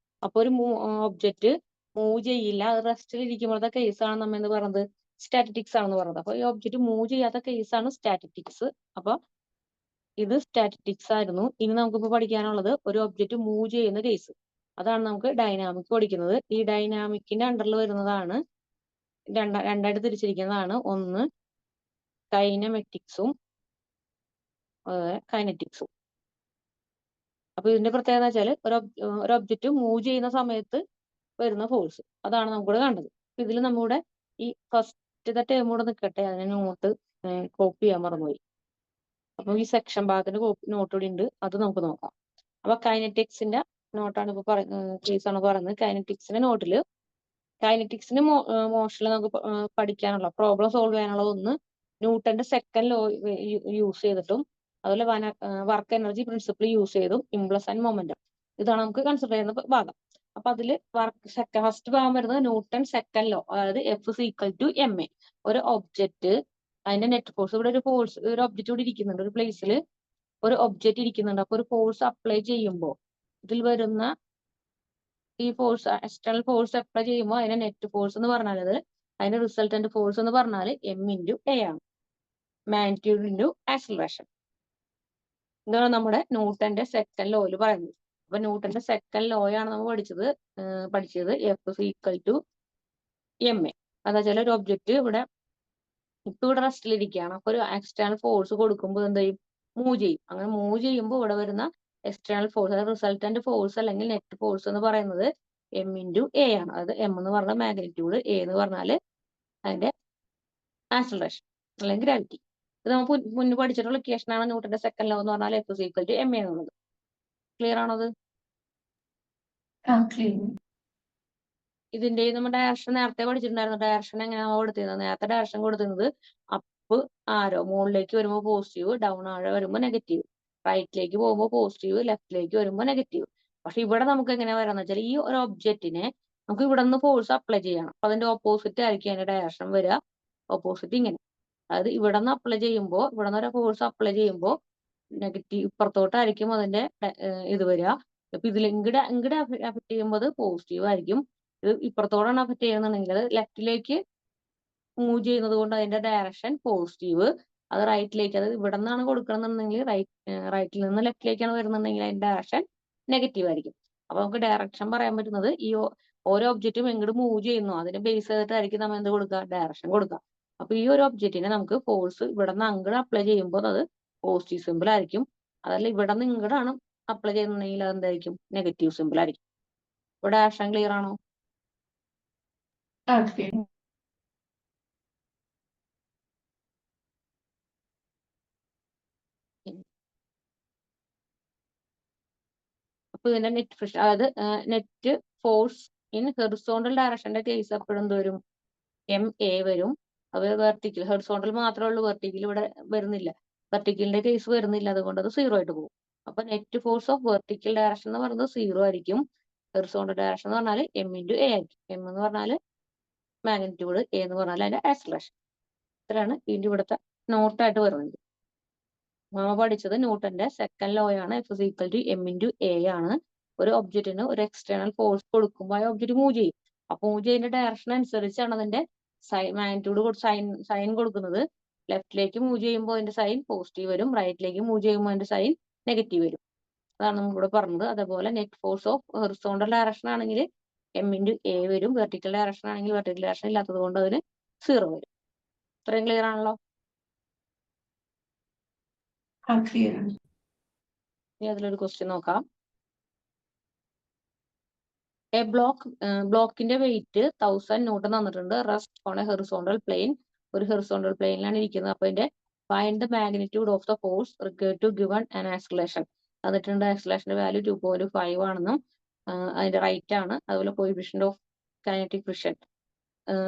അപ്പൊ ഒരു ഒബ്ജക്റ്റ് മൂവ് ചെയ്യില്ല, അത് റെസ്റ്റിൽ ഇരിക്കുമ്പോഴത്തെ കേസാണ് നമ്മൾ എന്ന് പറയുന്നത് സ്റ്റാറ്റിറ്റിക്സ് ആണെന്ന് പറയുന്നത്. അപ്പൊ ഈ ഒബ്ജക്റ്റ് മൂവ് ചെയ്യാത്ത കേസാണ് സ്റ്റാറ്റിറ്റിക്സ്. അപ്പൊ ഇത് സ്റ്റാറ്റിറ്റിക്സ് ആയിരുന്നു. ഇനി നമുക്കിപ്പോ പഠിക്കാനുള്ളത് ഒരു ഒബ്ജക്റ്റ് മൂവ് ചെയ്യുന്ന കേസ്. അതാണ് നമുക്ക് ഡൈനാമിക് പഠിക്കുന്നത്. ഈ ഡൈനാമിക്കിന്റെ അണ്ടറിൽ വരുന്നതാണ് രണ്ടായിട്ട് തിരിച്ചിരിക്കുന്നതാണ്. ഒന്ന് കൈനമെറ്റിക്സും കൈനറ്റിക്സും. അപ്പൊ ഇതിന്റെ പ്രത്യേകത വെച്ചാൽ ഒരു ഒബ്ജക്റ്റ് മൂവ് ചെയ്യുന്ന സമയത്ത് വരുന്ന ഫോഴ്സ്, അതാണ് നമുക്കിവിടെ കണ്ടത്. ഇതിൽ നമ്മുടെ ഈ ഫസ്റ്റത്തെ ടേം കൂടെ നിൽക്കട്ടെ, അതിനെ നോട്ട് കോപ്പി ചെയ്യാൻ മറന്നുപോയി. അപ്പൊ ഈ സെക്ഷൻ ഭാഗത്തിന്റെ നോട്ട് കൂടി ഉണ്ട്, അത് നമുക്ക് നോക്കാം. അപ്പൊ കൈനറ്റിക്സിന്റെ നോട്ടാണ് ഇപ്പൊ കേസാണ് പറയുന്നത്. കൈനറ്റിക്സിന്റെ നോട്ടില് കൈനറ്റിക്സിന്റെ മോഷനിൽ നമുക്ക് പഠിക്കാനുള്ള പ്രോബ്ലം സോൾവ് ചെയ്യാനുള്ള ഒന്ന് ന്യൂട്ടന്റെ സെക്കൻഡ് ലോ യൂസ് ചെയ്തിട്ടും അതുപോലെ വർക്ക് എനർജി പ്രിൻസിപ്പിൾ യൂസ് ചെയ്തും ഇംപ്ലസ് ആൻഡ് മൊമെന്റം, ഇതാണ് നമുക്ക് കൺസിഡർ ചെയ്യുന്ന ഭാഗം. അപ്പൊ അതില് ഫസ്റ്റ് ഭാഗം വരുന്നത് ന്യൂട്ടൺ സെക്കൻഡ് ലോ, അതായത് F equal to M A. ഒരു ഒബ്ജക്റ്റ് അതിന്റെ നെറ്റ് ഫോഴ്സ്, ഇവിടെ ഒരു ഫോഴ്സ്, ഒരു ഒബ്ജക്റ്റ് കൂടി ഇരിക്കുന്നുണ്ട്, ഒരു പ്ലേസിൽ ഒരു ഒബ്ജക്റ്റ് ഇരിക്കുന്നുണ്ട്. അപ്പൊ ഒരു ഫോഴ്സ് അപ്ലൈ ചെയ്യുമ്പോൾ ഇതിൽ വരുന്ന ഈ ഫോഴ്സ്, എക്സ്റ്റേണൽ ഫോഴ്സ് അപ്ലൈ ചെയ്യുമ്പോൾ അതിന്റെ നെറ്റ് ഫോഴ്സ് എന്ന് പറഞ്ഞാൽ അതിന്റെ റിസൾട്ടന്റ് ഫോഴ്സ് എന്ന് പറഞ്ഞാൽ എം ഇൻറ്റു എ ആണ്. Magnitude into acceleration. ഇതാണ് നമ്മുടെ ന്യൂട്ടന്റെ സെക്കൻഡ് ലോയിൽ പറയുന്നത്. അപ്പൊ ന്യൂട്ടന്റെ സെക്കൻഡ് ലോയാണ് നമ്മൾ പഠിച്ചത് F equal to M A. എന്താ വെച്ചാൽ ഒരു ഒബ്ജക്റ്റ് ഇവിടെ റെസ്റ്റിലിരിക്കുകയാണ്. അപ്പൊ ഒരു എക്സ്റ്റേണൽ ഫോഴ്സ് കൊടുക്കുമ്പോൾ എന്ത് ചെയ്യും? മൂവ് ചെയ്യും. അങ്ങനെ മൂവ് ചെയ്യുമ്പോൾ ഇവിടെ വരുന്ന എക്സ്റ്റേണൽ ഫോഴ്സ്, അതായത് റിസൾട്ടന്റ് ഫോഴ്സ് അല്ലെങ്കിൽ നെറ്റ് ഫോഴ്സ് എന്ന് പറയുന്നത് എം ഇൻറ്റു എ ആണ്. അതായത് എം എന്ന് പറഞ്ഞാൽ മാഗ്നിറ്റ്യൂഡ്, എ എന്ന് പറഞ്ഞാൽ അതിന്റെ ആക്സിലറേഷൻ അല്ലെങ്കിൽ ഗ്രാവിറ്റി. ഇത് നമുക്ക് മുന്നേ പഠിച്ചിട്ടുള്ള ഇക്വേഷൻ ആണ്. ന്യൂട്ടന്റെ സെക്കൻഡ് ലോ എന്ന് പറഞ്ഞാൽ F equal to M A എന്നുള്ളത്. ക്ലിയർ ആണത്? ഇതിന്റെ നമ്മൾ ഡയറക്ഷൻ നേരത്തെ പഠിച്ചിട്ടുണ്ടായിരുന്നു. ഡയറക്ഷൻ എങ്ങനെയാണോ കൊടുത്തിരുന്നത്? നേരത്തെ ഡയറക്ഷൻ കൊടുത്തിരുന്നത് അപ്പ് ആരോ മുകളിലേക്ക് വരുമ്പോൾ പോസിറ്റീവ്, ഡൗൺ ആരോ വരുമ്പോൾ നെഗറ്റീവ്, റൈറ്റിലേക്ക് പോകുമ്പോൾ പോസിറ്റീവ്, ലെഫ്റ്റിലേക്ക് വരുമ്പോൾ നെഗറ്റീവ്. പക്ഷെ ഇവിടെ നമുക്ക് എങ്ങനെ വരാന്ന് വെച്ചാൽ ഈ ഒരു ഒബ്ജക്റ്റിനെ നമുക്ക് ഇവിടെ നിന്ന് ഫോഴ്സ് അപ്ലൈ ചെയ്യണം. അപ്പൊ അതിന്റെ ഓപ്പോസിറ്റ് ആയിരിക്കും അതിന്റെ ഡയറക്ഷൻ വരിക. ഓപ്പോസിറ്റ് ഇങ്ങനെ, അതായത് ഇവിടെ നിന്ന് അപ്ലൈ ചെയ്യുമ്പോൾ, ഇവിടെ നിന്ന് ഒരു ഫോഴ്സ് അപ്ലൈ ചെയ്യുമ്പോൾ നെഗറ്റീവ് ഇപ്പുറത്തോട്ടായിരിക്കും അതിന്റെ ഇത് വരിക. അപ്പൊ ഇതിൽ ഇങ്ങടെ അഫക്ട് ചെയ്യുമ്പോൾ പോസിറ്റീവ് ആയിരിക്കും. ഇത് ഇപ്പുറത്തോടാണ് അഫക്ട് ചെയ്യുന്നുണ്ടെങ്കിൽ ലെഫ്റ്റിലേക്ക് മൂവ് ചെയ്യുന്നത് കൊണ്ട് അതിന്റെ ഡയറക്ഷൻ പോസിറ്റീവ്. അത് റൈറ്റിലേക്ക്, അത് ഇവിടെ നിന്നാണ് കൊടുക്കണമെന്നുണ്ടെങ്കിൽ റൈറ്റിൽ നിന്ന് ലെഫ്റ്റിലേക്കാണ് വരുന്നുണ്ടെങ്കിൽ അതിന്റെ ഡയറക്ഷൻ നെഗറ്റീവ് ആയിരിക്കും. അപ്പൊ നമുക്ക് ഡയറക്ഷൻ പറയാൻ പറ്റുന്നത് ഈ ഓരോ ഒബ്ജക്റ്റും എങ്ങോട്ട് മൂവ് ചെയ്യുന്നു അതിനെ ബേസ് ചെയ്തിട്ടായിരിക്കും നമ്മൾ എന്ത് കൊടുക്കുക? ഡയറക്ഷൻ കൊടുക്കുക. അപ്പൊ ഈ ഒരു ഒബ്ജക്റ്റിനെ നമുക്ക് ഫോഴ്സ് ഇവിടെ നിന്ന് അങ്ങോട്ട് അപ്ലൈ ചെയ്യുമ്പോൾ അത് പോസിറ്റീവ് സിമ്പിൾ ആയിരിക്കും. അതല്ല ഇവിടെ നിന്ന് ഇങ്ങോട്ടാണ് അപ്ലൈ ചെയ്യുന്നുണ്ടെങ്കിൽ അത് എന്തായിരിക്കും? നെഗറ്റീവ് സിമ്പിൾ ആയിരിക്കും. ഇവിടെ ഡയറക്ഷൻ ക്ലിയർ ആണോ? അപ്പൊ ഇതിന്റെ നെറ്റ് ഫ്രിക്ഷൻ, അതായത് നെറ്റ് ഫോഴ്സ് ഇൻ ഹെറിസോണ്ടൽ ഡയറക്ഷന്റെ കേസ് എപ്പോഴും എന്ത് വരും? എം എ വരും. അത് വെർട്ടിക്കൽ, ഹെറിസോണ്ടൽ മാത്രമേ ഉള്ളൂ, വെർട്ടിക്കൽ ഇവിടെ വരുന്നില്ല. വെർട്ടിക്കലിന്റെ കേസ് വരുന്നില്ല, അതുകൊണ്ട് അത് 0 ആയിട്ട് പോകും. അപ്പൊ net force of vertical direction എന്ന് പറയുന്നത് 0 ആയിരിക്കും. ഹെറിസോണ്ടൽ ഡയറക്ഷൻ എന്ന് പറഞ്ഞാൽ എം ഇൻറ്റു എ ആയിരിക്കും. എം എന്ന് പറഞ്ഞാൽ മാഗ്നിറ്റ്യൂഡ്, എ എന്ന് പറഞ്ഞാൽ അതിന്റെ ആക്സിലറേഷൻ. ഇത്രയാണ് ഇതിന്റെ ഇവിടുത്തെ നോട്ടായിട്ട് വരുന്നത്. നമ്മൾ പഠിച്ചത് ന്യൂട്ടന്റെ സെക്കൻഡ് ലോ ആണ്. F equal to M into A ആണ്. ഒരു ഒബ്ജക്റ്റിന് ഒരു എക്സ്റ്റേണൽ ഫോഴ്സ് കൊടുക്കുമ്പോൾ ആ ഒബ്ജക്റ്റ് മൂവ് ചെയ്യും. അപ്പൊ മൂവ് ചെയ്യുന്ന ഡയറക്ഷൻ അനുസരിച്ചാണ് അതിന്റെ മാഗ്നിറ്റ്യൂഡ് സൈൻ കൊടുക്കുന്നത്. ലെഫ്റ്റിലേക്ക് മൂവ് ചെയ്യുമ്പോൾ അതിന്റെ സൈൻ പോസിറ്റീവ് വരും, റൈറ്റിലേക്ക് മൂവ് ചെയ്യുമ്പോൾ അതിന്റെ സൈൻ നെഗറ്റീവ് വരും. അതാണ് നമ്മളിവിടെ പറഞ്ഞത്. അതേപോലെ net force of horizontal direction ആണെങ്കിൽ എം ഇൻറ്റു എ വരും. വെർട്ടിക്കൽ ഡയറക്ഷൻ ആണെങ്കിൽ വെർട്ടിക്കൽ ഡയറക്ഷൻ ഇല്ലാത്തത് കൊണ്ട് അതിന് 0 വരും. ഇത്രയും ക്ലിയർ ആണല്ലോ? ഇനി അതിലൊരു ക്വസ്റ്റ്യൻ നോക്കാം. ബ്ലോക്കിന്റെ വെയിറ്റ് 1000 ന്യൂട്ടൺ തന്നിട്ടുണ്ട്. Rest on a horizontal plane. ഒരു ഹെറിസോണ്ടൽ പ്ലെയിനിലാണ് ഇരിക്കുന്നത്. അപ്പൊ ഇതിന്റെ find the magnitude of the force required to given an acceleration തന്നിട്ടുണ്ട്. ആക്സിലറേഷന്റെ വാല്യൂ 2.5 ആണെന്നും അതിന്റെ റൈറ്റ് ആണ്. അതുപോലെ coefficient of kinetic friction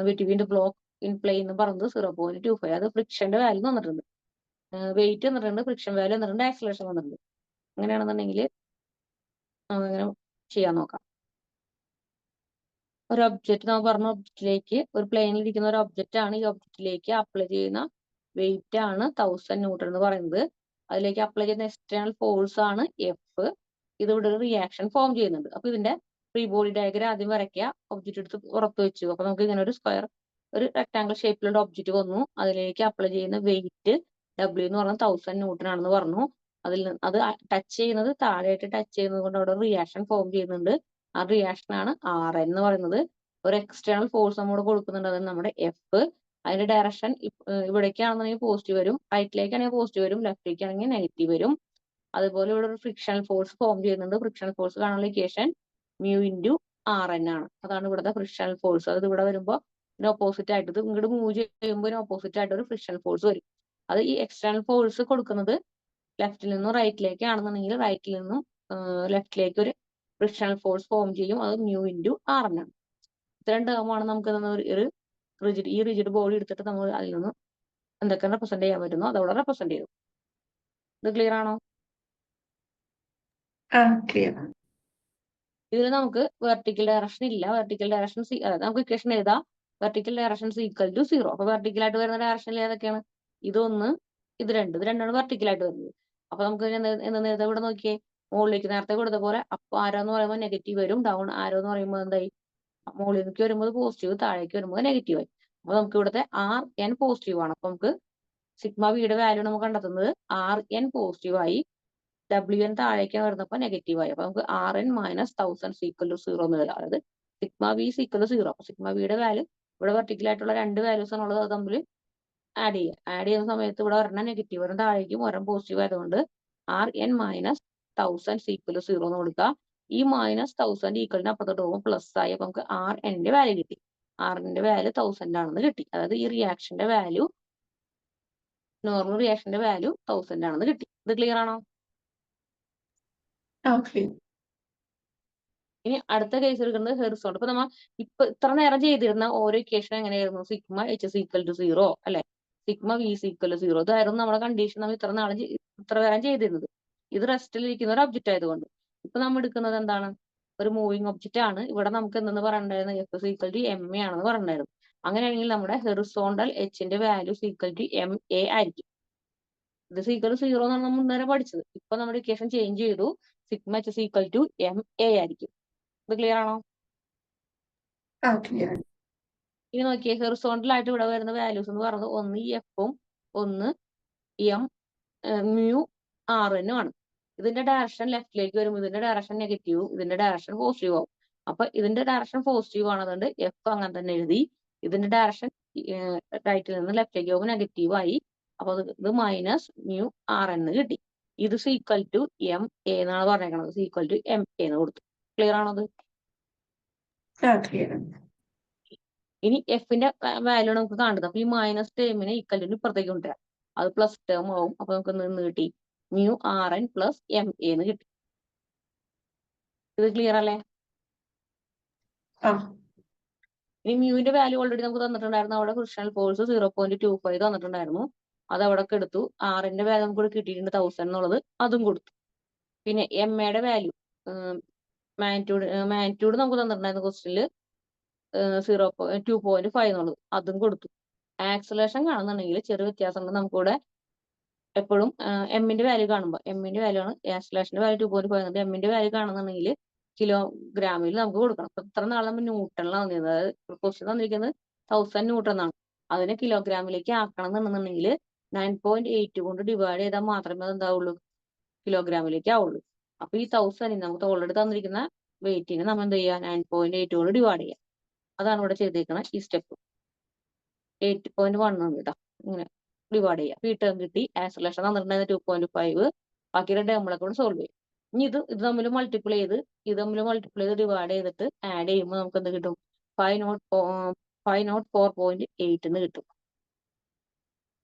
between the block in plane എന്ന് പറയുന്നത് 0.25. അത് ഫ്രിക്ഷന്റെ വാല്യൂ തന്നിട്ടുണ്ട്, വെയിറ്റ് തന്നിട്ടുണ്ട്, ഫ്രിക്ഷൻ വാല്യൂ തന്നിട്ടുണ്ട്, ആക്സിലറേഷൻ തന്നിട്ടുണ്ട്. അങ്ങനെയാണെന്നുണ്ടെങ്കിൽ അങ്ങനെ ചെയ്യാൻ നോക്കാം. ഒരു ഒബ്ജക്റ്റ് നമ്മൾ പറഞ്ഞ ഒബ്ജക്റ്റിലേക്ക്, ഒരു പ്ലെയിനിൽ ഇരിക്കുന്ന ഒരു ഒബ്ജക്റ്റ് ആണ്. ഈ ഒബ്ജക്റ്റിലേക്ക് അപ്ലൈ ചെയ്യുന്ന വെയിറ്റ് ആണ് 1000 ന്യൂട്ടൺ എന്ന് പറയുന്നത്. അതിലേക്ക് അപ്ലൈ ചെയ്യുന്ന എക്സ്റ്റേണൽ ഫോഴ്സ് ആണ് എഫ്. ഇത് ഇവിടെ ഒരു റിയാക്ഷൻ ഫോം ചെയ്യുന്നുണ്ട്. അപ്പൊ ഇതിന്റെ ഫ്രീ ബോഡി ഡയഗ്രാം ആദ്യം വരയ്ക്കുക. ഒബ്ജക്റ്റ് എടുത്ത് പുറത്ത് വെച്ചു. അപ്പൊ നമുക്ക് ഇങ്ങനെ ഒരു സ്ക്വയർ ഒരു റെക്ടാംഗിൾ ഷേപ്പിലുള്ള ഒബ്ജക്റ്റ് വന്നു, അതിലേക്ക് അപ്ലൈ ചെയ്യുന്ന വെയിറ്റ് W എന്ന് പറഞ്ഞാൽ 1000 ന്യൂട്ടൺ ആണെന്ന് പറഞ്ഞു. അതിൽ നിന്ന് അത് ടച്ച് ചെയ്യുന്നത് താഴെയായിട്ട് ടച്ച് ചെയ്യുന്നത് കൊണ്ട് അവിടെ റിയാക്ഷൻ ഫോം ചെയ്യുന്നുണ്ട്. ആ റിയാക്ഷൻ ആണ് Rn എന്ന് പറയുന്നത്. ഒരു എക്സ്റ്റേണൽ ഫോഴ്സ് നമ്മൾ കൊടുക്കുന്നുണ്ട്, അത് നമ്മുടെ F. അതിന്റെ ഡയറക്ഷൻ ഇവിടേക്കാണെന്നുണ്ടെങ്കിൽ പോസിറ്റീവ് വരും, റൈറ്റിലേക്കാണെങ്കിൽ പോസിറ്റീവ് വരും, ലെഫ്റ്റിലേക്കാണെങ്കിൽ നെഗറ്റീവ് വരും. അതുപോലെ ഇവിടെ ഒരു ഫ്രിക്ഷണൽ ഫോഴ്സ് ഫോം ചെയ്യുന്നുണ്ട്. ഫ്രിക്ഷണൽ ഫോഴ്സ് കാണാനുള്ള ഇക്വേഷൻ mu × Rn ആണ്. അതാണ് ഇവിടുത്തെ ഫ്രിക്ഷണൽ ഫോഴ്സ്. അത് ഇവിടെ വരുമ്പോൾ ഇതിന് ഓപ്പോസിറ്റ് ആയിട്ട് ഇത് ഇങ്ങോട്ട് മൂവ് ചെയ്യുമ്പോൾ ഓപ്പോസിറ്റ് ആയിട്ട് ഒരു ഫ്രിക്ഷണൽ ഫോഴ്സ് വരും. അത് ഈ എക്സ്റ്റേണൽ ഫോഴ്സ് കൊടുക്കുന്നത് ലെഫ്റ്റിൽ നിന്നും റൈറ്റിലേക്ക് ആണെന്നുണ്ടെങ്കിൽ റൈറ്റിൽ നിന്നും ലെഫ്റ്റിലേക്ക് ഒരു ഫ്രിക്ഷണൽ ഫോഴ്സ് ഫോം ചെയ്യും. അത് mu × Rn ആണ്. ഇത്രയും ടേമാണ് നമുക്ക് ഒരു റിജിഡ് ബോഡി എടുത്തിട്ട് നമ്മൾ അതിൽ നിന്ന് എന്തൊക്കെ റെപ്രസെന്റ് ചെയ്യാൻ പറ്റുന്നോ അതവിടെ റെപ്രസെന്റ് ചെയ്യും. ഇത് ക്ലിയർ ആണോ? ഇതിൽ നമുക്ക് വെർട്ടിക്കൽ ഡയറക്ഷൻ ഇല്ല. വെർട്ടിക്കൽ ഡയറക്ഷൻ നമുക്ക് ഇക്വേഷൻ എഴുതാം. Vertical direction equal to 0. അപ്പൊ വെർട്ടിക്കൽ ആയിട്ട് വരുന്ന ഡയറക്ഷനിൽ ഏതൊക്കെയാണ്? ഇതൊന്ന്, ഇത് രണ്ടാണ് വെർട്ടിക്കൽ ആയിട്ട് വരുന്നത്. അപ്പൊ നമുക്ക് എന്താ എഴുതാം? ഇവിടെ നോക്കിയേ, മുകളിലേക്ക് നേരത്തെ കൊടുത്ത പോലെ അപ്പ് ആരോ എന്ന് പറയുമ്പോൾ നെഗറ്റീവ് വരും, ഡൗൺ ആരോ എന്ന് പറയുമ്പോൾ എന്തായി, മുകളിലേക്ക് വരുമ്പോൾ പോസിറ്റീവ്, താഴേക്ക് വരുമ്പോൾ നെഗറ്റീവ് ആയി. അപ്പൊ നമുക്ക് ഇവിടുത്തെ Rn പോസിറ്റീവ് ആണ്. അപ്പൊ നമുക്ക് സിഗ്മ വിയുടെ വാല്യൂ നമുക്ക് കണ്ടെത്തുന്നത് Rn പോസിറ്റീവ് ആയി, Wn താഴേക്കാണ് വരുന്നപ്പോൾ നെഗറ്റീവ് ആയി. അപ്പൊ നമുക്ക് Rn - 1000 0 എന്ന് വരാം. അതായത് സിഗ്മ വി = 0. അപ്പൊ സിഗ്മ വിയുടെ വാല്യൂ ഇവിടെ വെർട്ടിക്കൽ ആയിട്ടുള്ള രണ്ട് വാല്യൂസ് ആണുള്ളത്, അത് തമ്മിൽ ആഡ് ചെയ്യുന്ന സമയത്ത് ഇവിടെ ഒരെണ്ണം നെഗറ്റീവ് വരും താഴേക്കും, ഒരെണ്ണം പോസിറ്റീവ് ആയതുകൊണ്ട് Rn - 1000 0 എന്ന് കൊടുക്കുക. ഈ -1000 ഈക്വലിന് അപ്പുറത്തോട്ട് പോകുമ്പോൾ പ്ലസ് ആയി. അപ്പൊ നമുക്ക് Rn ന്റെ വാല്യൂ കിട്ടി. Rn ന്റെ വാല്യൂ 1000 ആണെന്ന് കിട്ടി. അതായത് ഈ റിയാക്ഷന്റെ വാല്യൂ, നോർമൽ റിയാക്ഷന്റെ വാല്യൂ 1000 ആണെന്ന് കിട്ടി. ഇത് ക്ലിയർ ആണോ? ഇനി അടുത്ത കേസ് എടുക്കുന്നത് ഹെറിസോണ്ടൽ. ഇപ്പൊ നമ്മൾ ഇത്ര നേരം ചെയ്തിരുന്ന ഓരോ ഇക്വേഷൻ എങ്ങനെയായിരുന്നു? സിഗ്മ H = 0 അല്ലെ, സിഗ്മ V = 0. ഇതായിരുന്നു നമ്മുടെ കണ്ടീഷൻ. നമ്മൾ ഇത്ര നേരം ചെയ്തിരുന്നത്. ഇത് റെസ്റ്റിലിരിക്കുന്ന ഒരു ഒബ്ജക്റ്റ് ആയതുകൊണ്ട്. ഇപ്പൊ നമ്മൾ എടുക്കുന്നത് എന്താണ്? ഒരു മൂവിങ് ഒബ്ജക്റ്റ് ആണ്. ഇവിടെ നമുക്ക് എന്തെന്ന് പറയണ്ടായിരുന്നു? F = ma ആണെന്ന് പറയണ്ടായിരുന്നു. അങ്ങനെയാണെങ്കിൽ നമ്മുടെ ഹെറിസോണ്ടൽ Hന്റെ വാല്യൂ ma ആയിരിക്കും. ഇത് = 0 എന്നാണ് നമ്മൾ മുന്നേറെ പഠിച്ചത്. ഇപ്പൊ നമ്മുടെ ഇക്വേഷൻ ചേഞ്ച് ചെയ്തു, സിഗ്മ H = ma ആയിരിക്കും. ഇത് ക്ലിയർ ആണോ? ഇനി നോക്കിയേ, ഹെറിസോണ്ടൽ ആയിട്ട് ഇവിടെ വരുന്ന വാല്യൂസ് എന്ന് പറയുന്നത് ഒന്ന് എഫും ഒന്ന് mu Rn ആണ്. ഇതിന്റെ ഡയറക്ഷൻ ലെഫ്റ്റിലേക്ക് വരും, ഇതിന്റെ ഡയറക്ഷൻ നെഗറ്റീവും, ഇതിന്റെ ഡയറക്ഷൻ പോസിറ്റീവ് ആവും. അപ്പൊ ഇതിന്റെ ഡയറക്ഷൻ പോസിറ്റീവ് ആണ്, അതുകൊണ്ട് എഫ് അങ്ങനെ തന്നെ എഴുതി. ഇതിന്റെ ഡയറക്ഷൻ റൈറ്റിൽ നിന്ന് ലെഫ്റ്റിലേക്ക് പോകുമ്പോൾ നെഗറ്റീവ് ആയി. അപ്പൊ ഇത് -mu Rn എന്ന് കിട്ടി. ഇത് = ma എന്നാണ് പറഞ്ഞേക്കണത്. ma എന്ന് കൊടുത്തു. ക്ലിയർ ആണത്? ഇനി എഫിന്റെ വാല്യൂ നമുക്ക് കാണുന്നത്. അപ്പൊ ഈ മൈനസ് ടേമിനെ ഈക്വലിന് ഇപ്പുറത്തേക്ക് കൊണ്ടുവരാം, അത് പ്ലസ് ടേം ആവും. അപ്പൊ നമുക്ക് നിന്ന് കിട്ടി mu Rn + ma എന്ന് കിട്ടി. ഇത് ക്ലിയർ അല്ലേ? ഇനി മ്യൂവിന്റെ വാല്യൂ ഓൾറെഡി നമുക്ക് തന്നിട്ടുണ്ടായിരുന്നു. അവിടെ ഫ്രിക്ഷണൽ ഫോഴ്സ് 0.25 തന്നിട്ടുണ്ടായിരുന്നു, അത് അവിടെ എടുത്തു. Rന്റെ വാല്യൂ നമുക്ക് കിട്ടിയിട്ടുണ്ട് 1000 എന്നുള്ളത്, അതും കൊടുത്തു. പിന്നെ എമ്മയുടെ വാല്യൂ, മാഗ്നിറ്റ്യൂഡ് നമുക്ക് തന്നിട്ടുണ്ടായിരുന്നു ക്വസ്റ്റ്യനിൽ 2.5 എന്നുള്ളത്, അതും കൊടുത്തു. ആക്സലേഷൻ കാണുന്നുണ്ടെങ്കിൽ ചെറിയ വ്യത്യാസം ഉണ്ട്. നമുക്കിവിടെ എപ്പോഴും എമ്മിന്റെ വാല്യൂ കാണുമ്പോൾ, എമ്മിന്റെ വാല്യൂ ആണ് ആക്സലേഷന്റെ വാല്യൂ 2.5, എമ്മിന്റെ വാല്യൂ കാണുന്നുണ്ടെങ്കിൽ കിലോഗ്രാമിൽ നമുക്ക് കൊടുക്കണം. അപ്പൊ ഇത്ര നാളെ നമ്മൾ ന്യൂട്ടണിലാണ് തന്നിരുന്നത്. അതായത് ക്വസ്റ്റ്യൻ തന്നിരിക്കുന്നത് 1000 ന്യൂട്ടൺ എന്നാണ്. അതിനെ കിലോഗ്രാമിലേക്ക് ആക്കണം എന്നുണ്ടെങ്കിൽ 9.8 കൊണ്ട് ഡിവൈഡ് ചെയ്താൽ മാത്രമേ അത് എന്താവുള്ളൂ, കിലോഗ്രാമിലേക്ക് ആവുള്ളൂ. അപ്പൊ ഈ 1000 നമുക്ക് ഓൾറെഡി തന്നിരിക്കുന്ന വെയിറ്റിനെ നമ്മൾ എന്ത് ചെയ്യുക, 9.8 കൊണ്ട് ഡിവൈഡ് ചെയ്യാം. അതാണ് ഇവിടെ ചെയ്തേക്കുന്ന ഈ സ്റ്റെപ്പ്. 8.1 ആണ് കേട്ടോ. ഇങ്ങനെ ഡിവൈഡ് ചെയ്യാം. ഈ ടേം കിട്ടി. ആക്സലേഷൻ തന്നിട്ടുണ്ടായിരുന്ന 2.5. ബാക്കിയുടെ ടേമുകളൊക്കെ കൂടെ സോൾവ് ചെയ്യും. ഇനി ഇത് തമ്മിൽ മൾട്ടിപ്ലൈ ചെയ്ത് ഡിവൈഡ് ചെയ്തിട്ട് ആഡ് ചെയ്യുമ്പോൾ നമുക്ക് എന്ത് കിട്ടും? 504.8 എന്ന് കിട്ടും.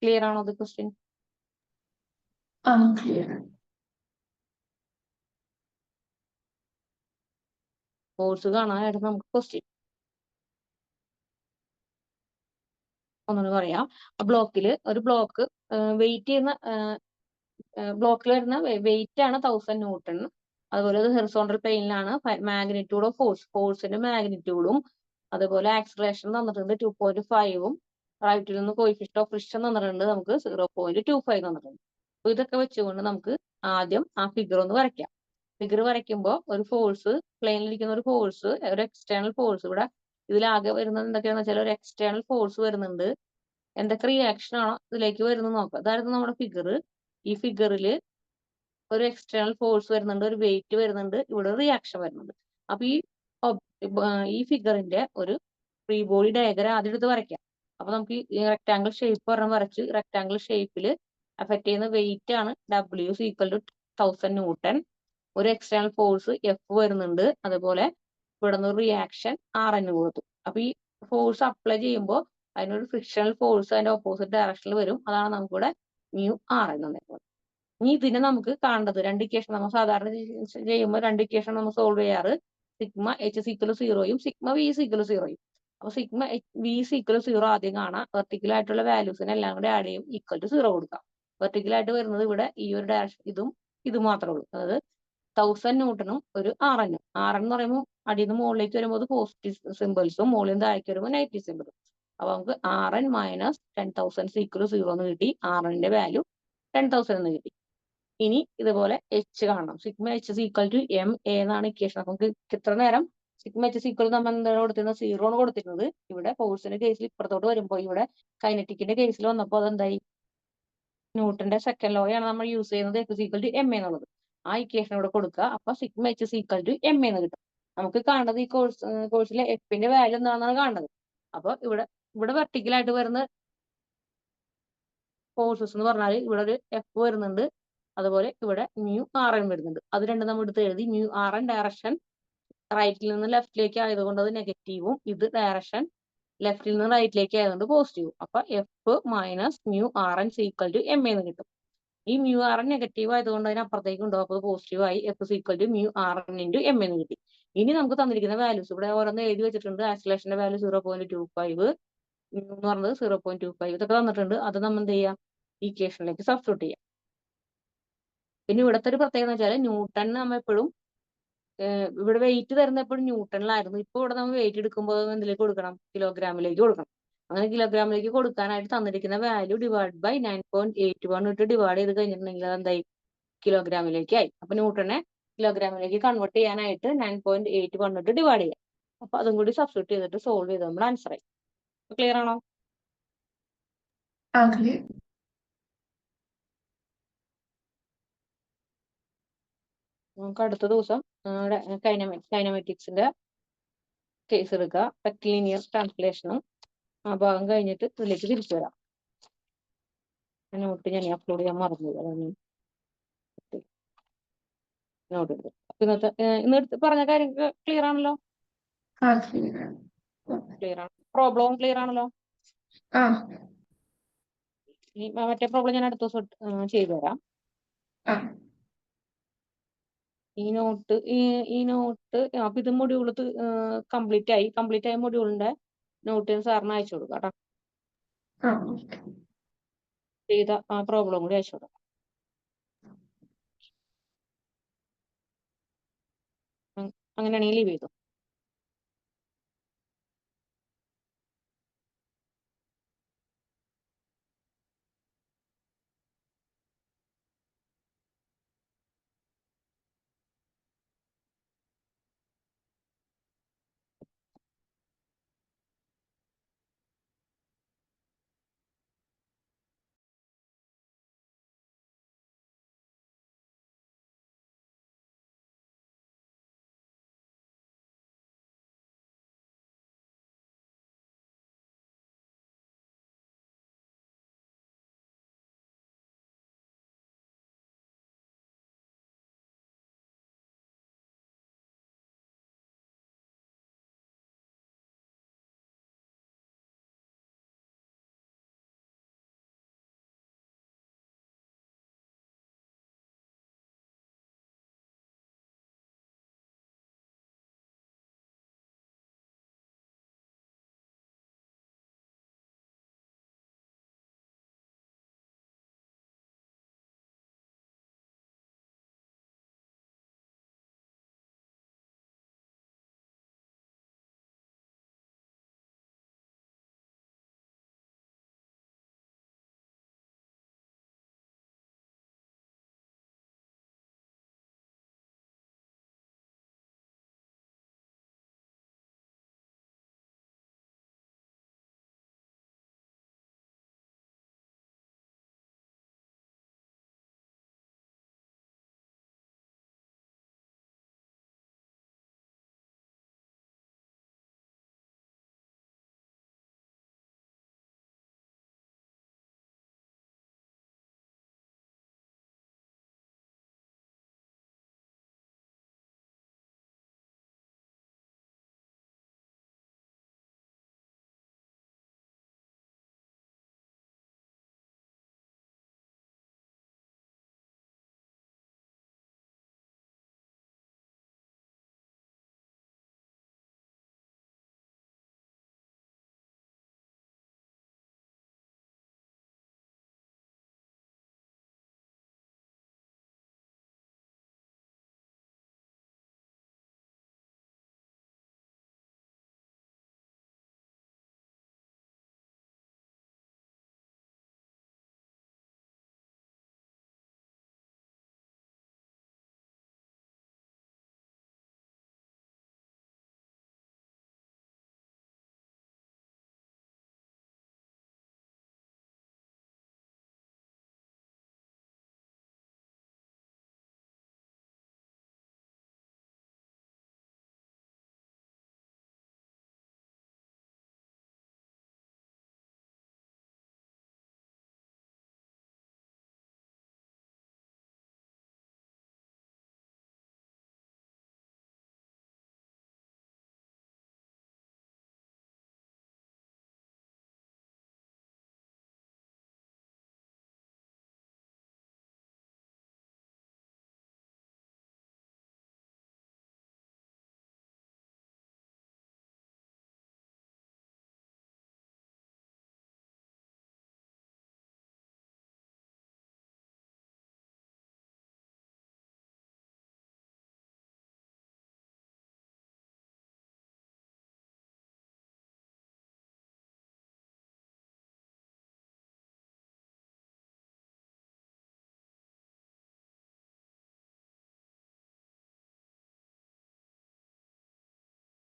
ക്ലിയർ ആണോ ഇത് ക്വസ്റ്റ്യൻ? ഫോഴ്സ് കാണാനായിട്ട് നമുക്ക് ക്വസ്റ്റ്യൻ ഒന്നുകൂടി പറയാം. ഒരു ബ്ലോക്ക് വെയിറ്റ് ചെയ്യുന്ന ബ്ലോക്കിൽ വരുന്ന വെയിറ്റ് ആണ് 1000 ന്യൂട്ടൺ. അതുപോലെ ഇത് ഹെറിസോണ്ടൽ പ്ലെയിനിലാണ്. മാഗ്നിറ്റ്യൂഡ് ഓഫ് ഫോഴ്സിന്റെ മാഗ്നിറ്റ്യൂഡും അതുപോലെ ആക്സലറേഷൻ തന്നിട്ടുണ്ട് 2.5ഉം, റൈറ്റിൽ നിന്ന് കോയിഫിഷ്യന്റ് ഓഫ് ഫ്രിക്ഷൻ തന്നിട്ടുണ്ട് നമുക്ക് 0.25 തന്നിട്ടുണ്ട്. അപ്പൊ ഇതൊക്കെ വെച്ചുകൊണ്ട് നമുക്ക് ആദ്യം ആ ഫിഗർ ഒന്ന് വരയ്ക്കാം. ഫിഗർ വരയ്ക്കുമ്പോൾ ഒരു ഫോഴ്സ്, പ്ലെയിനിലിരിക്കുന്ന ഒരു ഫോഴ്സ്, ഒരു എക്സ്റ്റേണൽ ഫോഴ്സ് ഇവിടെ ഇതിലാകെ വരുന്നത് എന്തൊക്കെയാണെന്ന് വെച്ചാൽ ഒരു എക്സ്റ്റേണൽ ഫോഴ്സ് വരുന്നുണ്ട്. എന്തൊക്കെ റിയാക്ഷൻ ആണോ ഇതിലേക്ക് വരുന്നത് നോക്കാം. അതായിരുന്നു നമ്മുടെ ഫിഗർ. ഈ ഫിഗറിൽ ഒരു എക്സ്റ്റേണൽ ഫോഴ്സ് വരുന്നുണ്ട്, ഒരു വെയിറ്റ് വരുന്നുണ്ട്, ഇവിടെ ഒരു റിയാക്ഷൻ വരുന്നുണ്ട്. അപ്പൊ ഈ ഫിഗറിന്റെ ഒരു ഫ്രീ ബോഡി ഡയഗ്രാം ആദ്യം എടുത്ത് വരയ്ക്കാം. അപ്പൊ നമുക്ക് ഈ റെക്ടാംഗിൾ ഷേപ്പ് ഒരെണ്ണം വരച്ച് റെക്ടാംഗിൾ ഷേപ്പിൽ എഫക്ട് ചെയ്യുന്ന വെയിറ്റ് ആണ് W = 1000 ന്യൂട്ടൺ. ഒരു എക്സ്റ്റേണൽ ഫോഴ്സ് F വരുന്നുണ്ട്. അതുപോലെ ഇവിടെ നിന്ന് റിയാക്ഷൻ Rn കൊടുത്തു. അപ്പൊ ഈ ഫോഴ്സ് അപ്ലൈ ചെയ്യുമ്പോൾ അതിനൊരു ഫ്രിക്ഷണൽ ഫോഴ്സ് അതിന്റെ ഓപ്പോസിറ്റ് ഡയറക്ഷനിൽ വരും. അതാണ് നമുക്കിവിടെ μR എന്ന്. ഇനി ഇതിനെ നമുക്ക് കാണേണ്ടത് രണ്ട് ഇക്വേഷൻ നമ്മൾ സാധാരണ ചെയ്യുമ്പോൾ രണ്ട് ഇക്വേഷൻ നമ്മൾ സോൾവ് ചെയ്യാറ് സിഗ്മ H = 0യും സിഗ്മ V = 0യും. അപ്പൊ സിഗ്മ V = 0 ആദ്യം കാണാം. വെർട്ടിക്കൽ ആയിട്ടുള്ള വാല്യൂസിനെ എല്ലാം കൂടെ ആഡ് ചെയ്യും, =0 കൊടുക്കാം. വെർട്ടിക്കൽ ആയിട്ട് വരുന്നത് ഇവിടെ ഈ ഒരു ഡയറക്ഷൻ ഇതും മാത്രമേ ഉള്ളൂ. അതായത് 1000 ന്യൂട്ടണും ഒരു Rn. Rn എന്ന് പറയുമ്പോൾ അടിയിൽ നിന്ന് മുകളിലേക്ക് വരുമ്പോൾ പോസിറ്റീവ് സിമ്പിൾസും മുകളിൽ നിന്ന് താഴേക്ക് വരുമ്പോൾ നെഗറ്റീവ് സിമ്പിളും. അപ്പൊ നമുക്ക് Rn - 10,000 = 0 എന്ന് കിട്ടി. Rnന്റെ വാല്യൂ 10,000 എന്ന് കിട്ടി. ഇനി ഇതുപോലെ H കാണണം. സിഗ്മ H = ma എന്നാണ് ഇക്വേഷൻ. അപ്പൊ നമുക്ക് ഇത്ര നേരം സിഗ്മ H = നമ്മൾ എന്താണ് കൊടുത്തിരുന്നത്? 0 ആണ് കൊടുത്തിരുന്നത്. ഇവിടെ ഫോഴ്സിന്റെ കേസിൽ ഇപ്പുറത്തോട്ട് വരുമ്പോൾ ഇവിടെ കൈനറ്റിക്കിന്റെ കേസിൽ വന്നപ്പോൾ അതെന്തായി? ന്യൂട്ടന്റെ സെക്കൻഡ് ലോ ആണ് നമ്മൾ യൂസ് ചെയ്യുന്നത്, F = ma എന്നുള്ളത്. ആ ഇക്വേഷൻ ഇവിടെ കൊടുക്കുക. അപ്പൊ സിഗ്മ H = ma എന്ന് കിട്ടും. നമുക്ക് കാണേണ്ടത് ഈ കോഴ്സിലെ എഫിന്റെ വാല്യൂ എന്താണെന്നാണ് കാണേണ്ടത്. അപ്പൊ ഇവിടെ വെർട്ടിക്കലായിട്ട് വരുന്ന ഫോഴ്സസ് എന്ന് പറഞ്ഞാൽ ഇവിടെ ഒരു എഫ് വരുന്നുണ്ട്, അതുപോലെ ഇവിടെ μRn വരുന്നുണ്ട്. അത് രണ്ടും നമ്മൾ എടുത്ത് എഴുതി. μRn ഡയറക്ഷൻ റൈറ്റിൽ നിന്ന് ലെഫ്റ്റിലേക്ക് ആയതുകൊണ്ട് അത് നെഗറ്റീവും, ഇത് ഡയറക്ഷൻ ലെഫ്റ്റിൽ നിന്ന് റൈറ്റിലേക്ക് ആയതുകൊണ്ട് പോസിറ്റീവും. അപ്പൊ F - μRn = ma എന്ന് കിട്ടും. ഈ μRn നെഗറ്റീവ് ആയതുകൊണ്ട് അതിനപ്പുറത്തേക്ക് ഉണ്ടാവും, അപ്പോൾ പോസിറ്റീവ് ആയി. F = μRn × ma എന്ന് കിട്ടി. ഇനി നമുക്ക് തന്നിരിക്കുന്ന വാല്യൂസ് ഇവിടെ ഓരോന്ന് എഴുതി വെച്ചിട്ടുണ്ട്. ആക്സിലറേഷന്റെ വാല്യൂ 0.25, എന്ന് പറഞ്ഞത് 0.25, ഇതൊക്കെ തന്നിട്ടുണ്ട്. അത് നമ്മൾ എന്ത് ചെയ്യാം? ഇക്വേഷനിലേക്ക് സബ്സ്റ്റിറ്റ്യൂട്ട് ചെയ്യാം. പിന്നെ ഇവിടുത്തെ ഒരു പ്രത്യേകത എന്ന് വെച്ചാൽ ന്യൂട്ടൺ നമ്മൾ എപ്പോഴും ഇവിടെ വെയിറ്റ് തരുന്ന എപ്പോഴും ന്യൂട്ടണിലായിരുന്നു. ഇപ്പൊ ഇവിടെ നമ്മൾ വെയിറ്റ് എടുക്കുമ്പോൾ എന്തിലേക്ക് കൊടുക്കണം? കിലോഗ്രാമിലേക്ക് കൊടുക്കണം. അങ്ങനെ കിലോഗ്രാമിലേക്ക് കൊടുക്കാനായിട്ട് തന്നിരിക്കുന്ന വാല്യൂ / 9.81 ഇട്ട് ഡിവൈഡ് ചെയ്ത് കഴിഞ്ഞിട്ടുണ്ടെങ്കിൽ അതെന്തായി? കിലോഗ്രാമിലേക്ക് ആയി. അപ്പൊ ന്യൂട്ടനെ കിലോഗ്രാമിലേക്ക് കൺവേർട്ട് ചെയ്യാനായിട്ട് 9.81 ഇട്ട് ഡിവൈഡ് ചെയ്യാം. അപ്പൊ അതും കൂടി സബ്സ്റ്റിറ്റ്യൂട്ട് ചെയ്തിട്ട് സോൾവ് ചെയ്ത് നമ്മൾ ആൻസർ ആയി. ക്ലിയർ ആണോ? നമുക്ക് അടുത്ത ദിവസം കൈനമാറ്റിക്സിന്റെ കേസ് എടുക്കുക. റെക്ടിലിനിയർ ട്രാൻസ്ലേഷനും ആ ഭാഗം കഴിഞ്ഞിട്ട് ഇതിലേക്ക് തിരിച്ചു വരാം. നോട്ട് ഞാൻ അപ്ലോഡ് ചെയ്യാൻ മറന്നു. നോട്ട് എടുത്ത് ഇന്ന് പറഞ്ഞ കാര്യങ്ങൾ ക്ലിയർ ആണല്ലോ? ക്ലിയർ ആണ്. പ്രോബ്ലവും ക്ലിയർ ആണല്ലോ? ഇനി മറ്റേ പ്രോബ്ലം ഞാൻ അടുത്ത ദിവസം ചെയ്തു തരാം. ഈ നോട്ട് അപ്പൊ ഇത് മൊഡ്യൂൾ കംപ്ലീറ്റ് ആയ മൊഡ്യൂളിന്റെ നോട്ട് സാറിന് അയച്ചു കൊടുക്കാം കേട്ടോ. ചെയ്ത ആ പ്രോബ്ലം കൂടി അയച്ചു കൊടുക്കാം. അങ്ങനെയാണെങ്കിൽ ലീവ് ചെയ്തു.